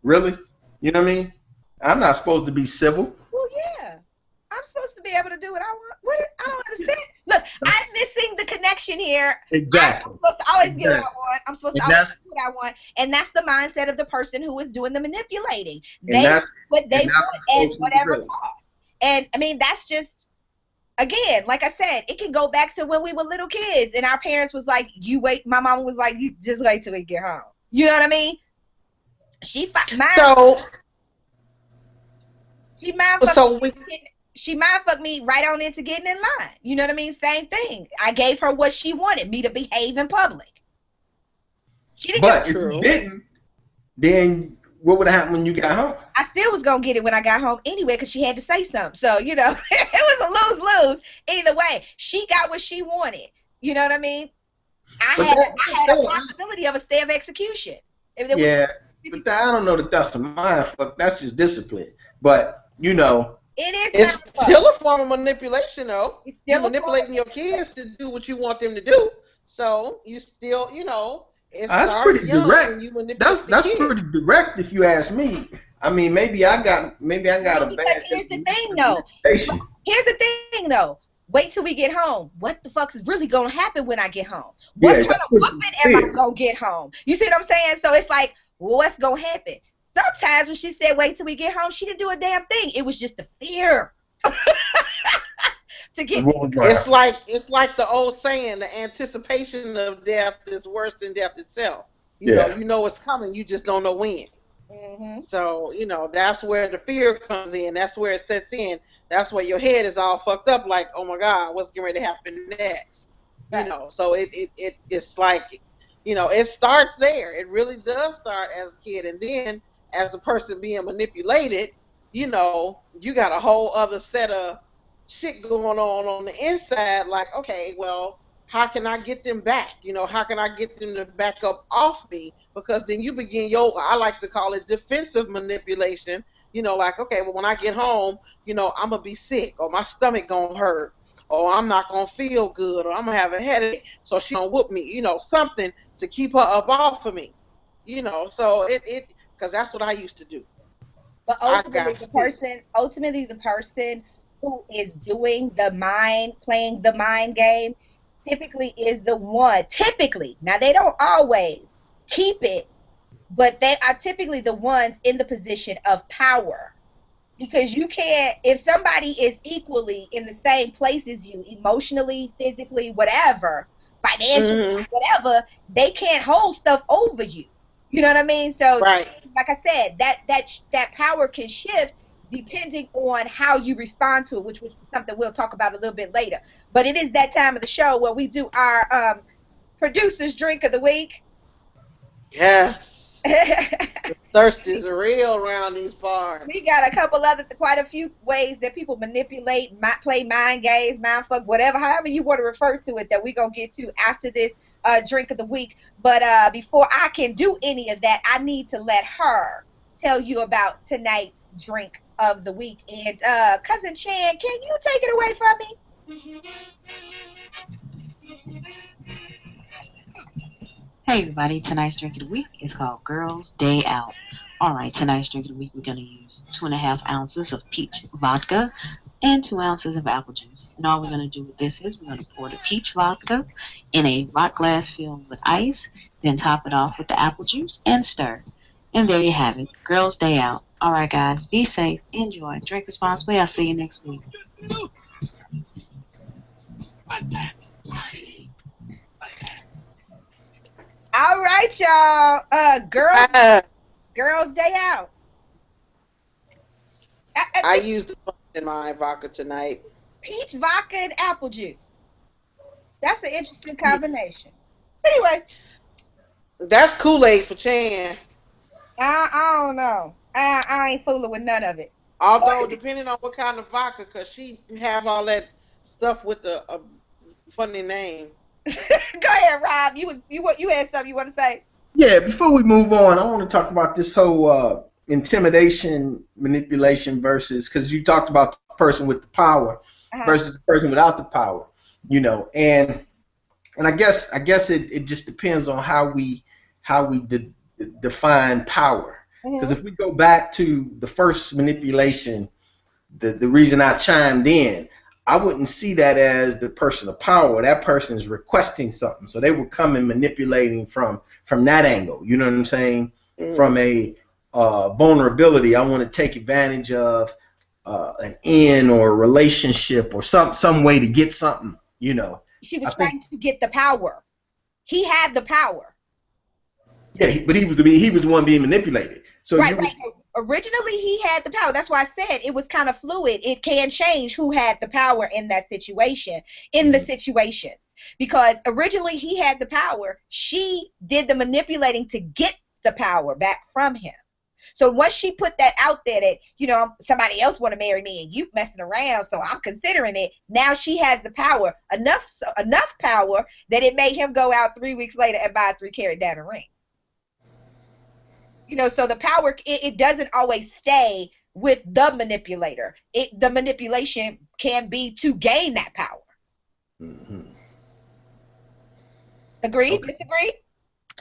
Really? You know what I mean? I'm not supposed to be civil. Well, yeah. I'm supposed to be able to do what I want. I don't understand. Look, I'm missing the connection here. Exactly. I'm supposed to always get what I want. I'm supposed to always do what I want. And that's the mindset of the person who is doing the manipulating. They do what they want at whatever cost. And, I mean, that's just, again, like I said, it can go back to when we were little kids and our parents was like, you wait. My mama was like, you just wait till we get home. You know what I mean? She mind fucked me right on into getting in line. You know what I mean? Same thing. I gave her what she wanted, me to behave in public. She didn't but if you didn't, then what would have happened when you got home? I still was going to get it when I got home anyway because she had to say something. So, you know, it was a lose-lose. Either way, she got what she wanted. You know what I mean? I had a possibility of a stay of execution. Yeah. But I don't know that that's a mind fuck. That's just discipline. But, you know. It's still a form of manipulation, though. You're manipulating your kids to do what you want them to do. So, you still, you know, it starts pretty young direct. when you manipulate That's pretty direct if you ask me. I mean, maybe I got a bad. Here's the thing, though. Wait till we get home. What the fuck is really going to happen when I get home? What kind of whooping am I going to get home? You see what I'm saying? So it's like, what's going to happen? Sometimes when she said, wait till we get home, she didn't do a damn thing. It was just the fear. To get it's like the old saying, the anticipation of death is worse than death itself. You know it's coming, you just don't know when. Mm-hmm. So, you know, that's where the fear comes in. That's where it sets in. That's where your head is all fucked up like, oh my God, what's getting ready to happen next? Right. You know, so it's like, you know, it starts there. It really does start as a kid. And then as a person being manipulated, you know, you got a whole other set of shit going on the inside. Like, okay, well, how can I get them back? You know, how can I get them to back up off me? Because then you begin I like to call it defensive manipulation. You know, like, okay, well, when I get home, you know, I'm going to be sick or my stomach going to hurt or I'm not going to feel good or I'm going to have a headache. So she going to whoop me, you know, something to keep her up off of me. You know, so because that's what I used to do. But ultimately the person who is doing playing the mind game, typically is the one. Now they don't always keep it, but they are typically the ones in the position of power. Because you can't, if somebody is equally in the same place as you, emotionally, physically, whatever, financially, whatever, they can't hold stuff over you. You know what I mean? So, like I said, that power can shift depending on how you respond to it, which is something we'll talk about a little bit later. But it is that time of the show where we do our producer's drink of the week. Yes. The thirst is real around these parts. We got quite a few ways that people manipulate, play mind games, mind fuck, whatever, however you want to refer to it, that we're going to get to after this drink of the week. But before I can do any of that, I need to let her tell you about tonight's drink of the week. And Cousin Chan, can you take it away from me? Hey everybody, tonight's drink of the week is called Girls Day Out. Alright, tonight's drink of the week, we're going to use 2.5 ounces of peach vodka and 2 ounces of apple juice. And all we're going to do with this is we're going to pour the peach vodka in a rock glass filled with ice, then top it off with the apple juice and stir. And there you have it, Girls Day Out. Alright guys, be safe, enjoy, drink responsibly. I'll see you next week. All right, y'all. Girls Day Out. I used in my vodka tonight. Peach vodka and apple juice. That's an interesting combination. Anyway. That's Kool-Aid for Chan. I don't know. I ain't fooling with none of it. Although, depending on what kind of vodka, because she have all that stuff with a funny name. Go ahead, Rob. You had something you want to say? Yeah, before we move on, I want to talk about this whole intimidation, manipulation versus, because you talked about the person with the power versus the person without the power, you know, and I guess it just depends on how we define power. Because if we go back to the first manipulation, the reason I chimed in, I wouldn't see that as the person of power. That person is requesting something, so they were coming manipulating from that angle. You know what I'm saying? From a vulnerability, I want to take advantage of an end or a relationship or some way to get something. You know, she was trying to get the power. He had the power. Yeah, but he was the one being manipulated. So right. Originally, he had the power. That's why I said it was kind of fluid. It can change who had the power in that situation, the situation. Because originally, he had the power. She did the manipulating to get the power back from him. So once she put that out there that, you know, somebody else want to marry me and you messing around, so I'm considering it, now she has the power, enough power that it made him go out 3 weeks later and buy a 3-carat diamond ring. You know, so the power, it doesn't always stay with the manipulator. The manipulation can be to gain that power. Agree? Okay. Disagree?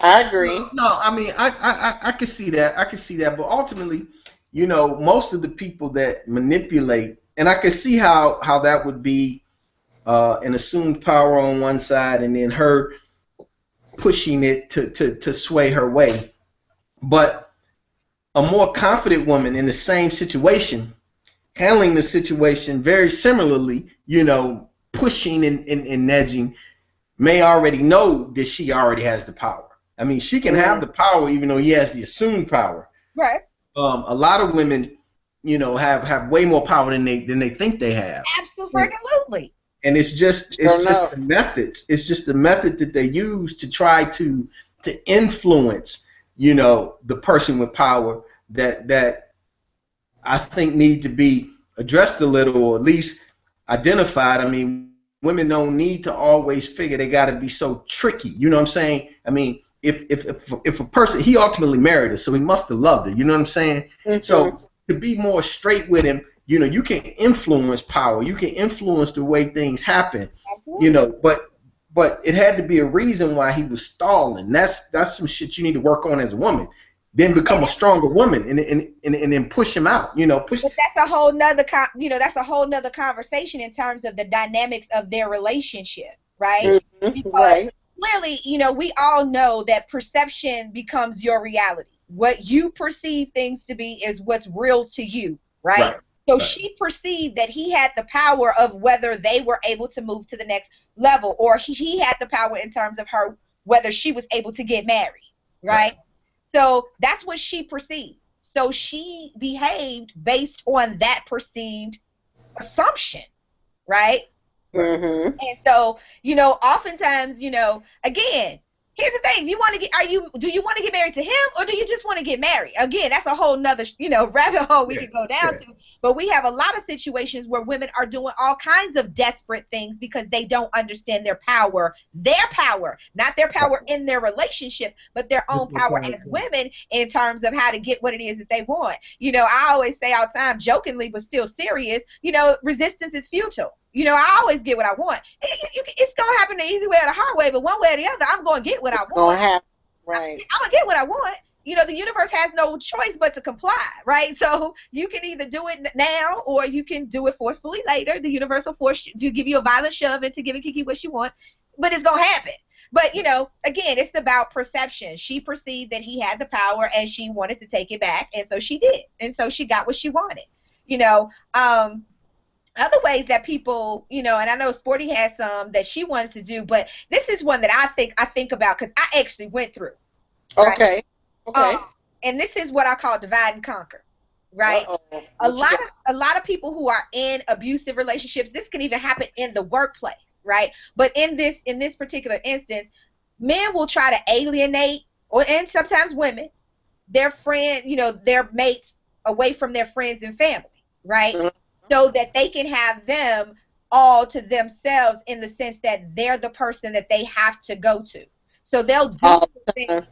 I agree. No, I mean, I can see that. I can see that. But ultimately, you know, most of the people that manipulate, and I can see how that would be an assumed power on one side and then her pushing it to sway her way. But a more confident woman in the same situation, handling the situation very similarly, you know, pushing and nudging, may already know that she already has the power. I mean, she can have the power even though he has the assumed power. Right. A lot of women, you know, have way more power than they think they have. Absolutely. And it's just the methods. It's just the method that they use to try to influence, you know, the person with power that I think need to be addressed a little, or at least identified. I mean, women don't need to always figure they got to be so tricky. You know what I'm saying? I mean, if a person, he ultimately married her, so he must have loved her. You know what I'm saying? So to be more straight with him, you know, you can influence power. You can influence the way things happen. Absolutely. You know, but it had to be a reason why he was stalling. That's some shit you need to work on as a woman. Then become a stronger woman and then push him out. You know, push. But that's a whole nother that's a whole nother conversation in terms of the dynamics of their relationship, right? Because clearly, you know, we all know that perception becomes your reality. What you perceive things to be is what's real to you, right? So she perceived that he had the power of whether they were able to move to the next level, or he had the power in terms of her, whether she was able to get married, right? So that's what she perceived. So she behaved based on that perceived assumption, right? And so, you know, oftentimes, you know, again, here's the thing: you want to get, do you want to get married to him, or do you just want to get married? Again, that's a whole nother, you know, rabbit hole we could go down to. But we have a lot of situations where women are doing all kinds of desperate things because they don't understand their power, not their power in their relationship, but their own power as women in terms of how to get what it is that they want. You know, I always say all the time, jokingly but still serious, you know, resistance is futile. You know, I always get what I want. It's going to happen the easy way or the hard way, but one way or the other, I'm going to get what I want. I'm going to get what I want. You know, the universe has no choice but to comply, right? So you can either do it now or you can do it forcefully later. The universe will force you to give you a violent shove into giving KiKi what she wants, but it's going to happen. But, you know, again, it's about perception. She perceived that he had the power and she wanted to take it back, and so she did. And so she got what she wanted. You know, other ways that people, you know, and I know Sporty has some that she wanted to do, but this is one that I think about because I actually went through. Right? Okay. And this is what I call divide and conquer, right? A lot of people who are in abusive relationships, this can even happen in the workplace, right? But in this particular instance, men will try to alienate, and sometimes women, their friend, you know, their mates away from their friends and family, right? So that they can have them all to themselves in the sense that they're the person that they have to go to. So they'll do things.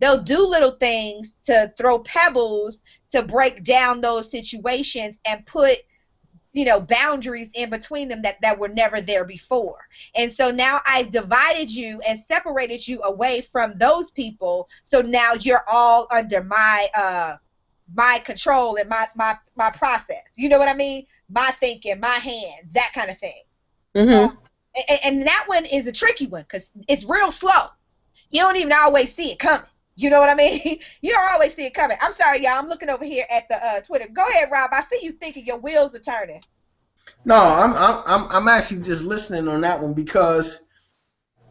They'll do little things to throw pebbles to break down those situations and put, you know, boundaries in between them that were never there before. And so now I've divided you and separated you away from those people. So now you're all under my control and my process. You know what I mean? My thinking, my hand, that kind of thing. Mm-hmm. And that one is a tricky one because it's real slow. You don't even always see it coming. You know what I mean? You don't always see it coming. I'm sorry, y'all. I'm looking over here at the Twitter. Go ahead, Rob. I see you thinking your wheels are turning. No, I'm actually just listening on that one because,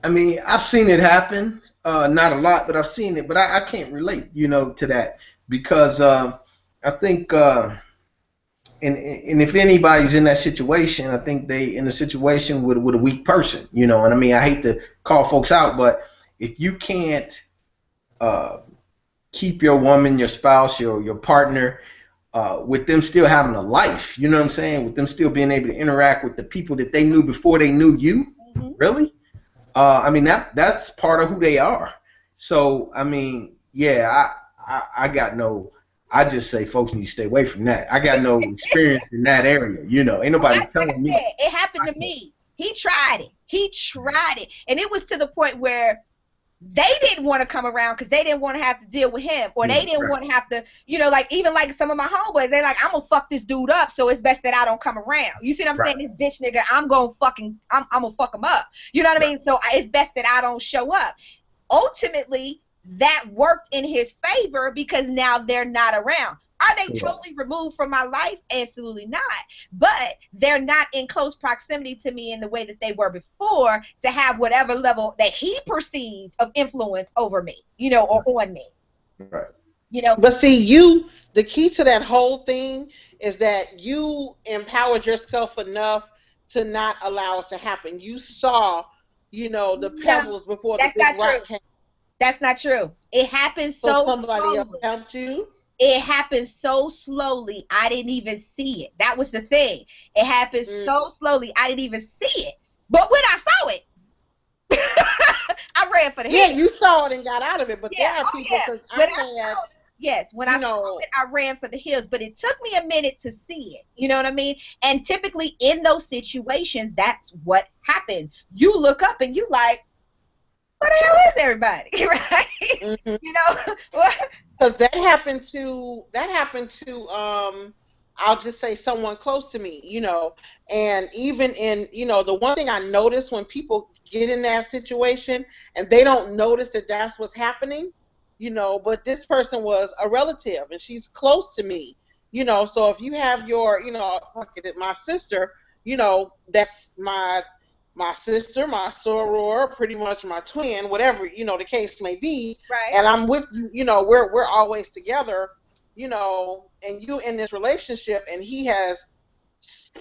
I mean, I've seen it happen. Not a lot, but I've seen it. But I can't relate, you know, to that because I think, and if anybody's in that situation, I think they in a situation with a weak person, you know. And I mean, I hate to call folks out, but if you can't keep your woman, your spouse, your partner, with them still having a life, you know what I'm saying? With them still being able to interact with the people that they knew before they knew you, really? I mean, that's part of who they are. So, I mean, yeah, I just say folks need to stay away from that. I got no experience in that area, you know. Ain't nobody telling me. It happened to me. He tried it. And it was to the point where they didn't want to come around because they didn't want to have to deal with him, or they didn't want to have to, you know, like even like some of my homeboys, they're like, I'm gonna fuck this dude up, so it's best that I don't come around. You see what I'm saying? This bitch nigga, I'm gonna fuck him up. You know what I mean? So it's best that I don't show up. Ultimately, that worked in his favor because now they're not around. Are they totally removed from my life? Absolutely not. But they're not in close proximity to me in the way that they were before to have whatever level that he perceived of influence over me, you know, or on me. Right. You know. But see, the key to that whole thing is that you empowered yourself enough to not allow it to happen. You saw, you know, the pebbles before the big rock came. That's not true. It happened so somebody slowly. else helped you? It happened so slowly, I didn't even see it. That was the thing. It happened so slowly, I didn't even see it. But when I saw it, I ran for the hills. Yeah, you saw it and got out of it. But there are people, because when I saw it, I ran for the hills. But it took me a minute to see it. You know what I mean? And typically in those situations, that's what happens. You look up and you like, where the hell is everybody? Right? Mm-hmm. You know? Because that happened to I'll just say someone close to me, you know. And even in, you know, the one thing I notice when people get in that situation and they don't notice that that's what's happening, you know, but this person was a relative and she's close to me, you know. So if you have your, you know, my sister, you know, that's my sister, my soror, pretty much my twin, whatever, you know, the case may be. Right. And I'm with you, you know, we're always together, you know, and you in this relationship and he has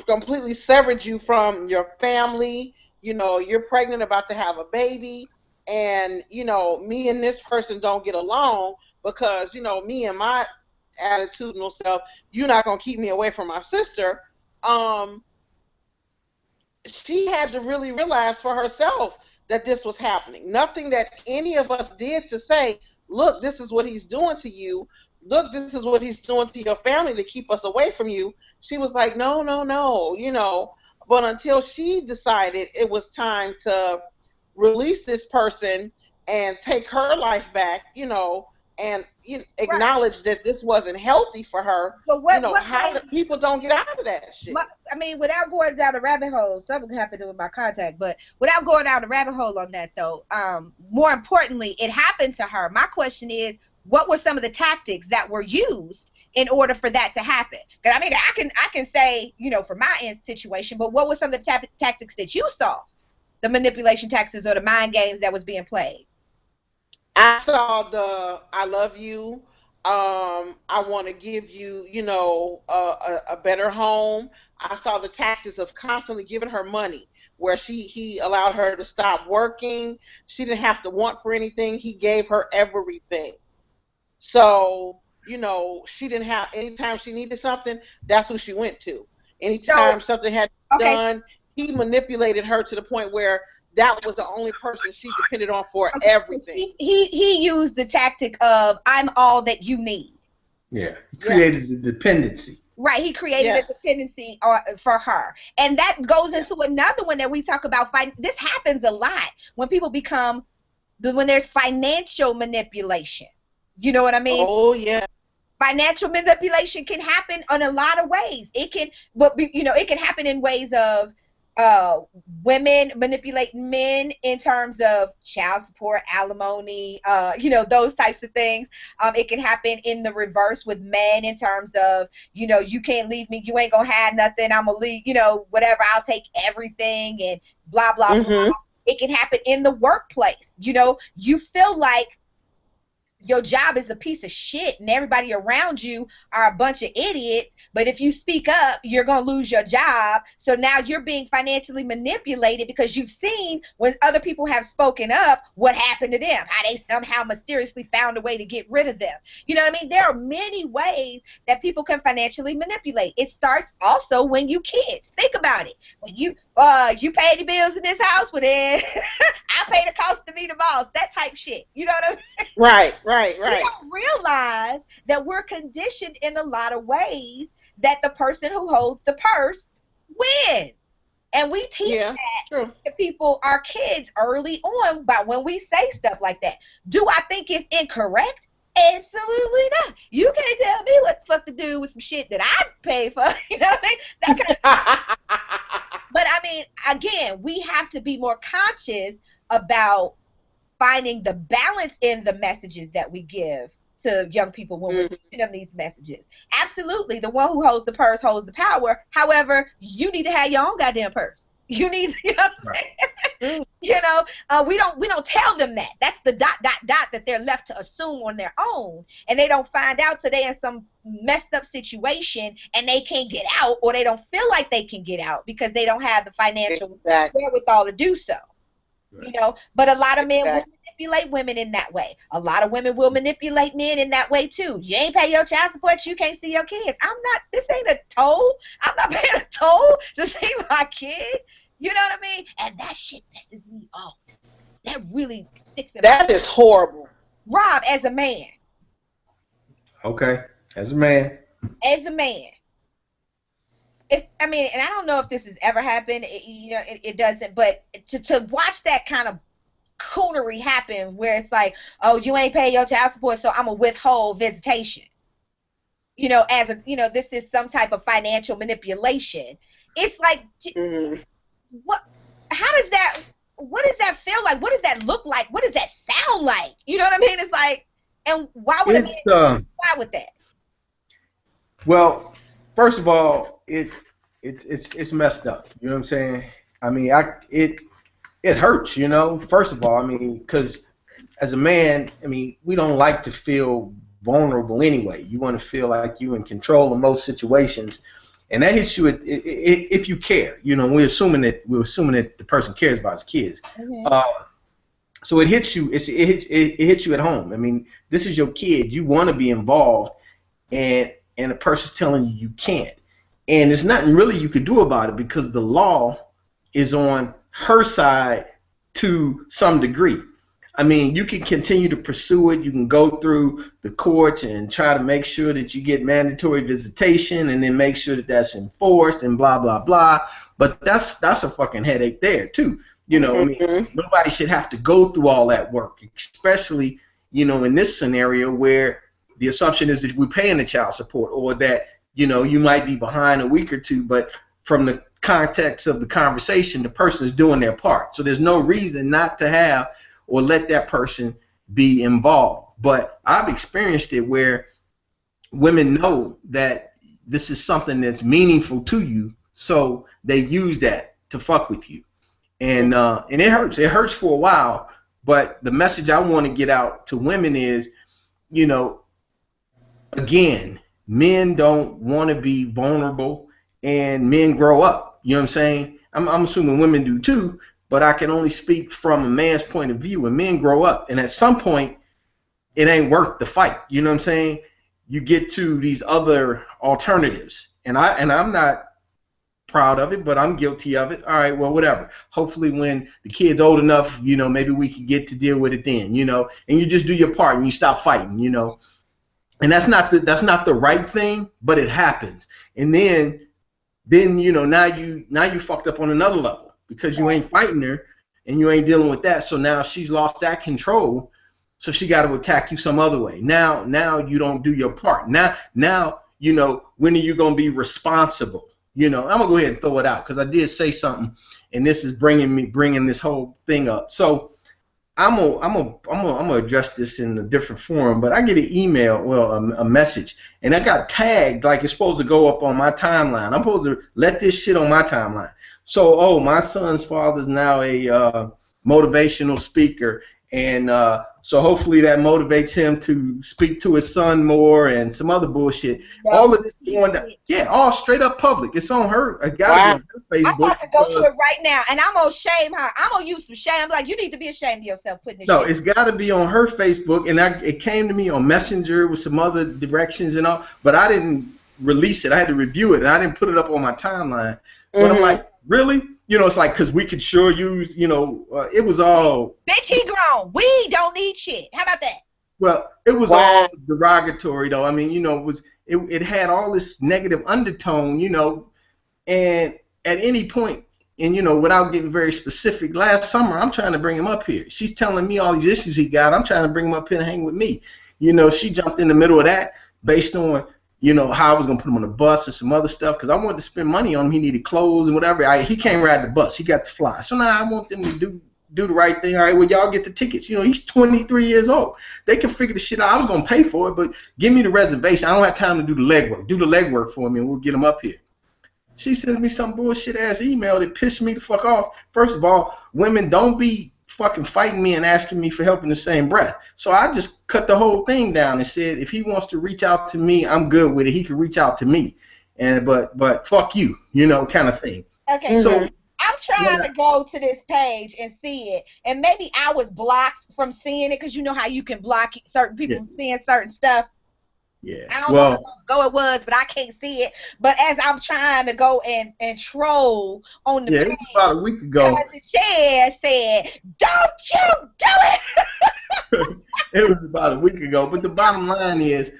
completely severed you from your family, you know, you're pregnant, about to have a baby, and, you know, me and this person don't get along because, you know, me and my attitudinal self, you're not going to keep me away from my sister. She had to really realize for herself that this was happening. Nothing that any of us did to say, look, this is what he's doing to you. Look, this is what he's doing to your family to keep us away from you. She was like, no, you know. But until she decided it was time to release this person and take her life back, you know, and acknowledge that this wasn't healthy for her. But what, you know, how people don't get out of that shit. I mean, without going down the rabbit hole, something happened with my contact, but without going down the rabbit hole on that, though, more importantly, it happened to her. My question is, what were some of the tactics that were used in order for that to happen? Because I mean, I can say, you know, for my situation, but what were some of the tactics that you saw, the manipulation tactics or the mind games that was being played? I saw the I love you. I want to give you, you know, a better home. I saw the tactics of constantly giving her money, where he allowed her to stop working. She didn't have to want for anything. He gave her everything. So, you know, she didn't have, anytime she needed something, that's who she went to. Anytime something had to be done, he manipulated her to the point where that was the only person she depended on for everything. He used the tactic of I'm all that you need. Yeah, he created the dependency. Right, he created a dependency for her. And that goes into another one that we talk about. This happens a lot when people when there's financial manipulation. You know what I mean? Oh, yeah. Financial manipulation can happen in a lot of ways. It can happen in ways of women manipulating men in terms of child support, alimony, those types of things. It can happen in the reverse with men in terms of, you can't leave me, you ain't gonna have nothing, I'm gonna leave, whatever, I'll take everything and blah, blah, blah. It can happen in the workplace. You feel like your job is a piece of shit and everybody around you are a bunch of idiots, but if you speak up, you're going to lose your job. So now you're being financially manipulated because you've seen when other people have spoken up, what happened to them, how they somehow mysteriously found a way to get rid of them. You know what I mean? There are many ways that people can financially manipulate. It starts also when you kids. Think about it. When you pay the bills in this house, well then I pay the cost to be the boss. That type shit. You know what I mean? Right. We don't realize that we're conditioned in a lot of ways that the person who holds the purse wins. And we teach that to people, our kids, early on, but when we say stuff like that. Do I think it's incorrect? Absolutely not. You can't tell me what the fuck to do with some shit that I pay for. You know what I mean? That kind of But I mean, again, we have to be more conscious about finding the balance in the messages that we give to young people when we're teaching them these messages. Absolutely, the one who holds the purse holds the power. However, you need to have your own goddamn purse. You need, we don't tell them that. That's the ... that they're left to assume on their own, and they don't find out till they're in some messed up situation and they can't get out, or they don't feel like they can get out because they don't have the financial wherewithal to do so. But a lot of men will manipulate women in that way. A lot of women will manipulate men in that way too. You ain't pay your child support, you can't see your kids. This ain't a toll. I'm not paying a toll to see my kid. You know what I mean? And that shit pisses me off. That really sticks in my That is horrible. Rob, as a man. Okay, as a man. And I don't know if this has ever happened. It doesn't. But to watch that kind of coonery happen, where it's like, oh, you ain't pay your child support, so I'm gonna withhold visitation. This is some type of financial manipulation. It's like, what? How does that? What does that feel like? What does that look like? What does that sound like? You know what I mean? It's like, and why would a man comply with that? Well, first of all, it's messed up. You know what I'm saying? I mean, it hurts. First of all, I mean, because as a man, I mean, we don't like to feel vulnerable anyway. You want to feel like you're in control of most situations, and that hits you if you care. We're assuming that the person cares about his kids. So it hits you. It hits you at home. I mean, this is your kid. You want to be involved, and the person's telling you can't. And there's nothing really you could do about it because the law is on her side to some degree. I mean, you can continue to pursue it. You can go through the courts and try to make sure that you get mandatory visitation and then make sure that that's enforced and blah, blah, blah. But that's a fucking headache there, too. I mean, nobody should have to go through all that work, especially, in this scenario where the assumption is that we're paying the child support or that, you might be behind a week or two, but from the context of the conversation, the person is doing their part. So there's no reason not to have or let that person be involved. But I've experienced it where women know that this is something that's meaningful to you, so they use that to fuck with you. And it hurts. It hurts for a while, but the message I want to get out to women is, again, men don't want to be vulnerable, and men grow up. You know what I'm saying? I'm assuming women do too, but I can only speak from a man's point of view. And men grow up, and at some point, it ain't worth the fight. You know what I'm saying? You get to these other alternatives, and I'm not proud of it, but I'm guilty of it. All right, well, whatever. Hopefully when the kid's old enough, you know, maybe we could get to deal with it then, you know, and you just do your part and you stop fighting, you know. And that's not the right thing, but it happens. And then you know, now you fucked up on another level because you ain't fighting her and you ain't dealing with that. So now she's lost that control. So she got to attack you some other way. Now you don't do your part. Now you know, when are you gonna be responsible? You know, I'm gonna go ahead and throw it out because I did say something, and this is bringing this whole thing up. So I'm gonna address this in a different forum. But I get an email, well, a message, and I got tagged like it's supposed to go up on my timeline. I'm supposed to let this shit on my timeline. So, my son's father's now a motivational speaker. And so hopefully that motivates him to speak to his son more and some other bullshit. All of this going down. Yeah, all straight up public. It's on her. I got it on her Facebook. I'm about to go to it right now, and I'm going to shame her. I'm going to use some shame. I'm like, you need to be ashamed of yourself putting this shit. No, it's got to be on her Facebook, and it came to me on Messenger with some other directions and all, but I didn't release it. I had to review it, and I didn't put it up on my timeline. But I'm like, really? You know, it's like, because we could sure use, you know, it was all. Bitch, he grown. We don't need shit. How about that? Well, it was all derogatory, though. I mean, you know, it had all this negative undertone, you know, and at any point, and, you know, without getting very specific, last summer, I'm trying to bring him up here. She's telling me all these issues he got. I'm trying to bring him up here and hang with me. You know, she jumped in the middle of that based on, you know, how I was going to put him on a bus and some other stuff because I wanted to spend money on him. He needed clothes and whatever. He can't ride the bus. He got to fly. So now I want them to do the right thing. All right, well, y'all get the tickets. You know, he's 23 years old. They can figure the shit out. I was going to pay for it, but give me the reservation. I don't have time to do the legwork. Do the legwork for me, and we'll get him up here. She sends me some bullshit-ass email that pissed me the fuck off. First of all, women, don't be fucking fighting me and asking me for help in the same breath. So I just cut the whole thing down and said, if he wants to reach out to me, I'm good with it. He can reach out to me, and but fuck you, you know, kind of thing. Okay. So I'm trying to go to this page and see it, and maybe I was blocked from seeing it because you know how you can block certain people from seeing certain stuff. Yeah. I don't know how long ago it was, but I can't see it. But as I'm trying to go and troll on the page, it was about a week ago. The chair said, "Don't you do it." It was about a week ago. But the bottom line is,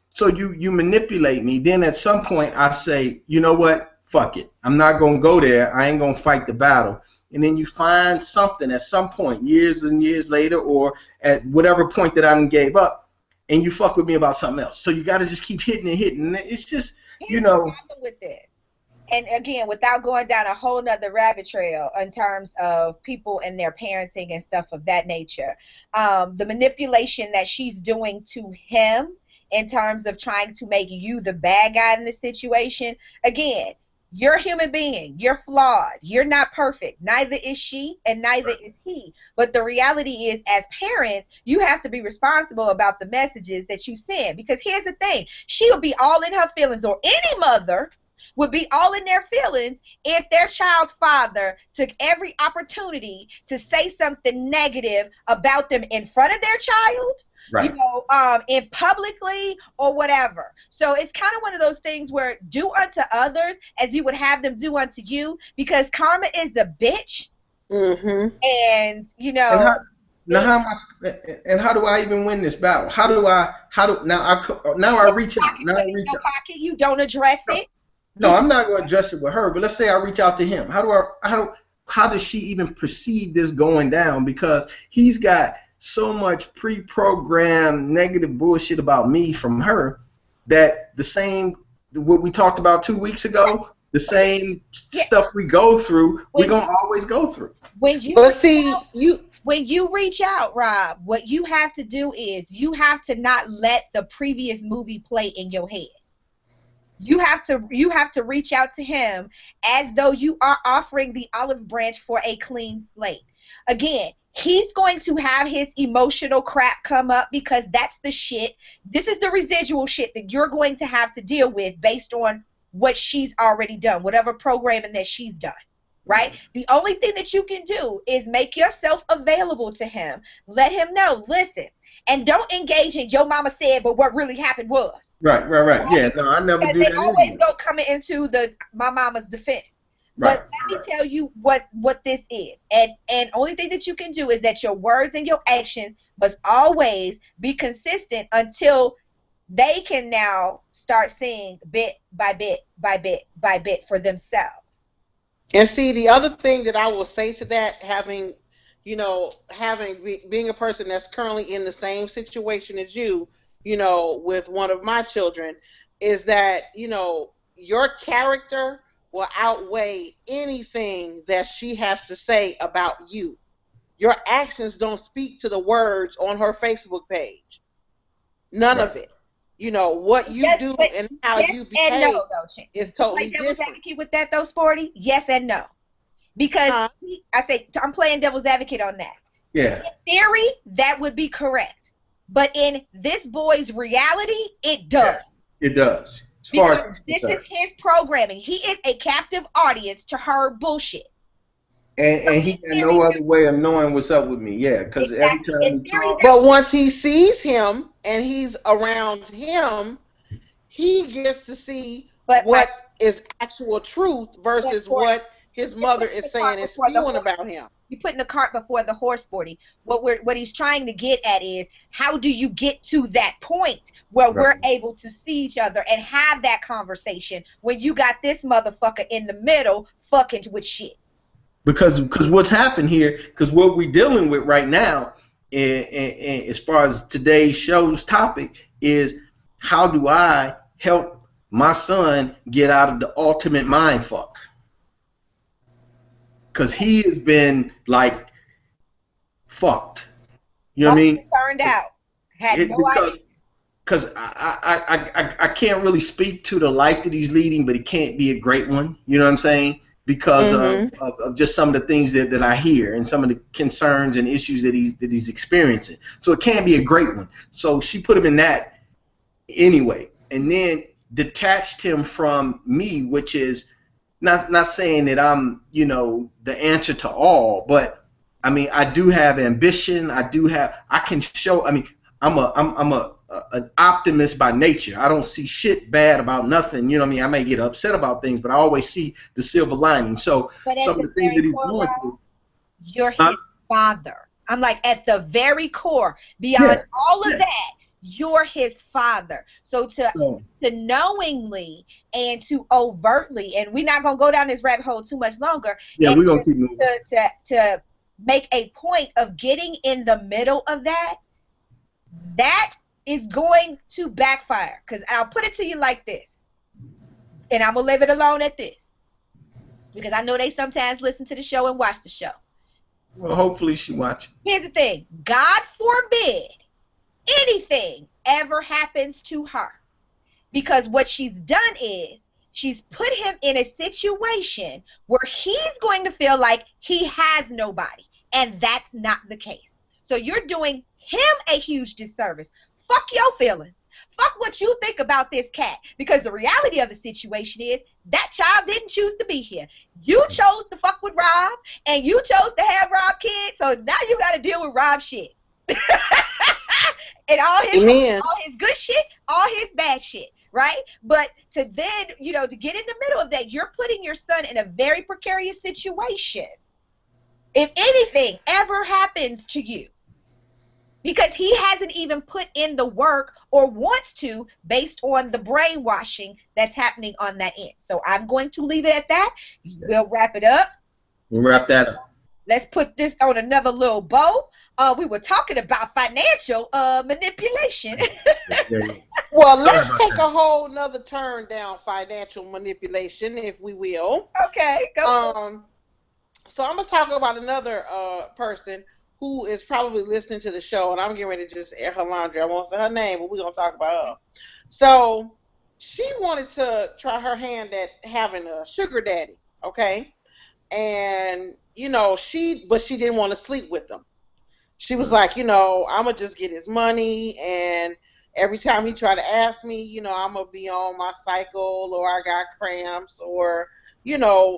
so you manipulate me. Then at some point I say, you know what? Fuck it. I'm not gonna go there. I ain't gonna fight the battle. And then you find something at some point, years and years later, or at whatever point that I done gave up, and you fuck with me about something else. So you got to just keep hitting and hitting. It's just, you know. With this. And again, without going down a whole nother rabbit trail in terms of people and their parenting and stuff of that nature, the manipulation that she's doing to him in terms of trying to make you the bad guy in the situation, again, you're a human being. You're flawed. You're not perfect. Neither is she and neither is he. But the reality is, as parents, you have to be responsible about the messages that you send. Because here's the thing. She would be all in her feelings, or any mother would be all in their feelings if their child's father took every opportunity to say something negative about them in front of their child. Right. You know, in publicly or whatever. So it's kind of one of those things where do unto others as you would have them do unto you, because karma is a bitch. And you know. How do I even win this battle? Now I reach out. You don't address it. No, I'm not going to address it with her. But let's say I reach out to him. How does she even perceive this going down? Because he's got so much pre-programmed negative bullshit about me from her that the same what we talked about 2 weeks ago, the same stuff we go through, we're gonna always go through. When you reach out, Rob, what you have to do is you have to not let the previous movie play in your head. You have to reach out to him as though you are offering the olive branch for a clean slate. Again, he's going to have his emotional crap come up because that's the shit. This is the residual shit that you're going to have to deal with based on what she's already done, whatever programming that she's done, right? The only thing that you can do is make yourself available to him. Let him know, listen, And don't engage in your mama said, but what really happened was. Right. Yeah, no, I never do that. Because they always go coming into my mama's defense. Right. But let me tell you what this is. And only thing that you can do is that your words and your actions must always be consistent until they can now start seeing bit by bit by bit by bit for themselves. And see, the other thing that I will say to that, being a person that's currently in the same situation as you, with one of my children, is that, your character will outweigh anything that she has to say about you. Your actions don't speak to the words on her Facebook page. None of it. What you do and how you behave is totally different. Devil's advocate with that though, Sporty? Yes and no. Because I'm playing devil's advocate on that. Yeah. In theory, that would be correct. But in this boy's reality, it does. Yeah, it does. Because this is his programming. He is a captive audience to her bullshit. And he got no other way of knowing what's up with me. Yeah, because every time we talk. But once he sees him and he's around him, he gets to see what is actual truth versus what his mother is saying and spewing about him. You're putting the cart before the horse, Sporty. What he's trying to get at is, how do you get to that point where we're able to see each other and have that conversation when you got this motherfucker in the middle fucking with shit? Because what's happened here, because what we're dealing with right now, as far as today's show's topic, is how do I help my son get out of the ultimate mind fuck? Because he has been like fucked. You know what I mean? Turned out. Had no idea. Because I can't really speak to the life that he's leading, but it can't be a great one. You know what I'm saying? Because of just some of the things that I hear and some of the concerns and issues that he's experiencing. So it can't be a great one. So she put him in that anyway, and then detached him from me, which is not saying that I'm the answer to all, but I mean I do have ambition. I can show. I mean I'm an optimist by nature. I don't see shit bad about nothing. You know what I mean? I may get upset about things, but I always see the silver lining. So some of the things that he's going through. You're his father. I'm like, at the very core, beyond all of that, you're his father. So to knowingly and to overtly, and we're not gonna go down this rabbit hole too much longer. Yeah, we're gonna keep moving. To make a point of getting in the middle of that is going to backfire. Because I'll put it to you like this, and I'm going to leave it alone at this, because I know they sometimes listen to the show and watch the show. Well, hopefully she watches. Here's the thing. God forbid anything ever happens to her. Because what she's done is she's put him in a situation where he's going to feel like he has nobody. And that's not the case. So you're doing him a huge disservice. Fuck your feelings. Fuck what you think about this cat. Because the reality of the situation is that child didn't choose to be here. You chose to fuck with Rob, and you chose to have Rob kids, so now you got to deal with Rob shit. And all his good shit, all his bad shit, right? But to then, to get in the middle of that, you're putting your son in a very precarious situation. If anything ever happens to you, because he hasn't even put in the work or wants to, based on the brainwashing that's happening on that end. So I'm going to leave it at that. We'll wrap it up. We'll wrap that up. Let's put this on another little bow. We were talking about financial manipulation. Well, let's take a whole nother turn down financial manipulation, if we will. Okay, go. So I'm going to talk about another person who is probably listening to the show, and I'm getting ready to just air her laundry. I won't say her name, but we're going to talk about her. So she wanted to try her hand at having a sugar daddy, okay? And, but she didn't want to sleep with him. She was like, I'm going to just get his money, and every time he tried to ask me, I'm going to be on my cycle, or I got cramps, or,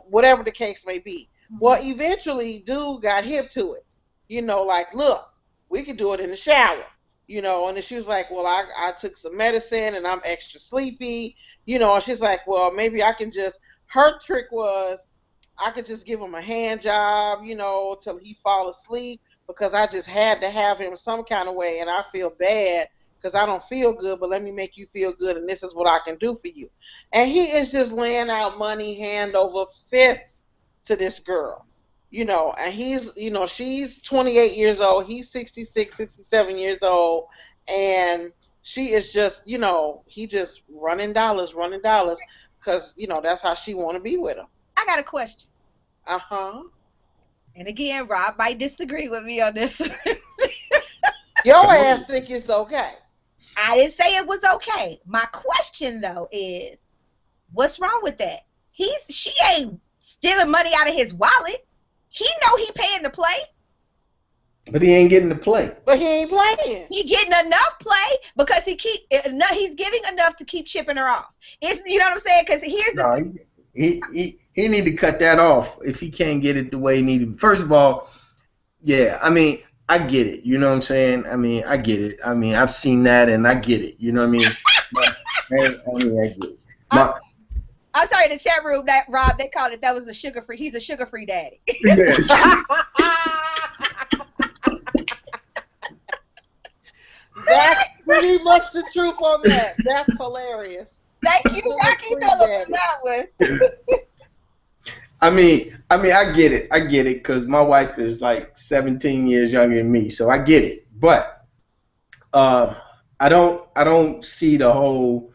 whatever the case may be. Mm-hmm. Well, eventually, dude got hip to it. Like, look, we can do it in the shower. you know, and then she was like, well, I took some medicine and I'm extra sleepy, you know, and she's like, well, maybe I can just, her trick was, I could just give him a hand job, you know, till he fall asleep, because I just had to have him some kind of way, and I feel bad because I don't feel good, but let me make you feel good, and this is what I can do for you. And he is just laying out money hand over fist to this girl, you know, and he's, you know, she's 28 years old, he's 66, 67 years old, and she is just, you know, he just running dollars, because, you know, that's how she want to be with him. I got a question. Uh-huh. And again, Rob might disagree with me on this. Your ass think it's okay. I didn't say it was okay. My question, though, is what's wrong with that? She ain't stealing money out of his wallet. He know he paying to play. But he ain't getting to play. But he ain't playing. He getting enough play because he's giving enough to keep chipping her off. You know what I'm saying? Because here's the thing. He need to cut that off if he can't get it the way he needed. First of all, yeah, I mean, I get it. You know what I'm saying? I mean, I get it. I mean, I've seen that and I get it. You know what I mean? I get it. I'm sorry, the chat room, that Rob, they called it, that was the sugar-free. He's a sugar-free daddy. Yes. That's pretty much the truth on that. That's hilarious. Thank you, Rocky, for that one. I mean, I get it, because my wife is like 17 years younger than me, so I get it. But I don't see the whole,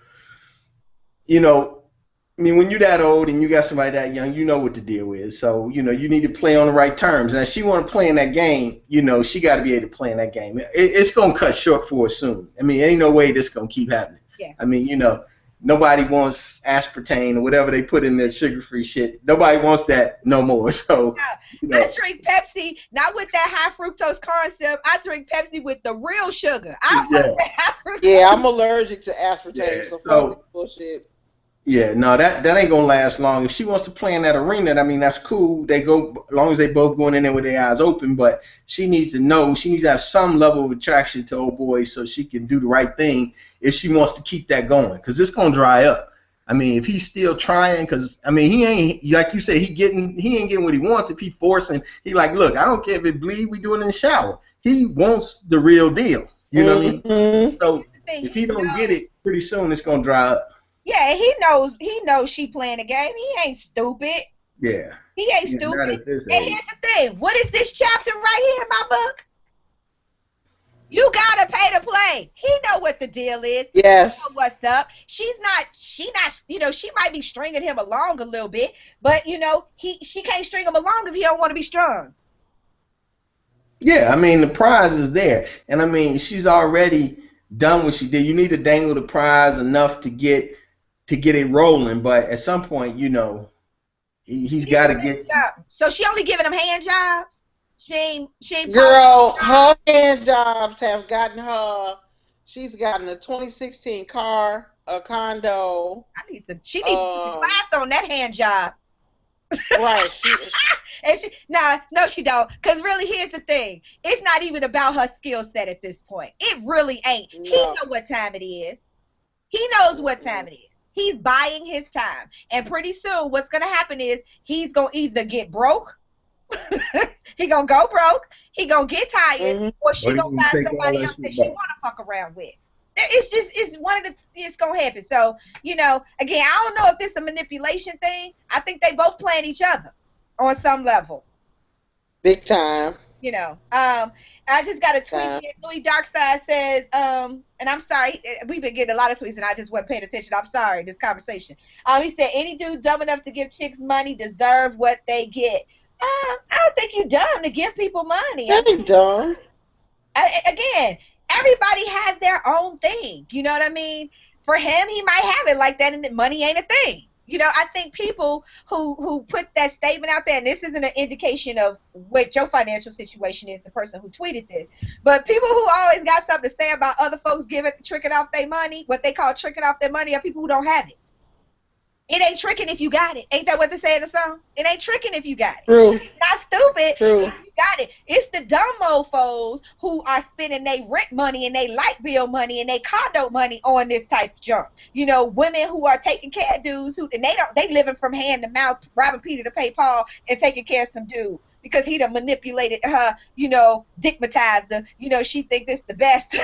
you know, I mean, when you're that old and you got somebody that young, you know what the deal is. So, you know, you need to play on the right terms. And if she want to play in that game, you know, she got to be able to play in that game. It's going to cut short for her soon. I mean, ain't no way this going to keep happening. Yeah. I mean, you know, nobody wants aspartame or whatever they put in their sugar-free shit. Nobody wants that no more. So, you know. I drink Pepsi, not with that high fructose corn syrup. I drink Pepsi with the real sugar. I don't want that high fructose. Yeah, I'm allergic to aspartame, so fuck this bullshit. Yeah, no, that ain't gonna last long. If she wants to play in that arena, I mean, that's cool. They go, as long as they both going in there with their eyes open. But she needs to know, she needs to have some level of attraction to old boys so she can do the right thing if she wants to keep that going. Because it's gonna dry up. I mean, if he's still trying, because I mean, he ain't, like you said, he ain't getting what he wants. If he forcing, he like, look, I don't care if it bleed, we do it in the shower. He wants the real deal. You know what I mean? So if he don't get it, pretty soon it's gonna dry up. Yeah, he knows she playing a game. He ain't stupid. Yeah. He ain't stupid. And here's the thing. What is this chapter right here in my book? You gotta pay to play. He know what the deal is. Yes. He know what's up. She not, you know, she might be stringing him along a little bit, but you know, she can't string him along if he don't want to be strung. Yeah, I mean, the prize is there. And I mean, she's already done what she did. You need to dangle the prize enough to get it rolling, but at some point, you know, he's got to get. So she only giving him hand jobs? She ain't Girl, her hand jobs have gotten her. She's gotten a 2016 car, a condo. She needs to class on that hand job. Right. No, she don't. Because really, here's the thing. It's not even about her skill set at this point. It really ain't. No. He knows what time it is. He knows what time it is. He's buying his time. And pretty soon, what's going to happen is he's going to either get broke, he going to go broke, he going to get tired, or she going to find somebody else that she want to fuck around with. It's going to happen. So, you know, again, I don't know if this is a manipulation thing. I think they both playing each other on some level. Big time. You know, I just got a tweet here. Louis Darkside says, and I'm sorry, we've been getting a lot of tweets and I just wasn't paying attention. I'm sorry, this conversation. He said, any dude dumb enough to give chicks money deserve what they get. I don't think you dumb to give people money. That ain't dumb. Again, everybody has their own thing. You know what I mean? For him, he might have it like that, and money ain't a thing. You know, I think people who put that statement out there, and this isn't an indication of what your financial situation is, the person who tweeted this, but people who always got something to say about other folks tricking off their money, what they call tricking off their money, are people who don't have it. It ain't tricking if you got it. Ain't that what they say in the song? It ain't tricking if you got it. True. It's not stupid True. if you got it. It's the dumb mofos who are spending their rent money and their light bill money and their condo money on this type of junk. You know, women who are taking care of dudes who, and they living from hand to mouth, robbing Peter to pay Paul and taking care of some dude because he done manipulated her, you know, dickmatized her. You know, she think this the best,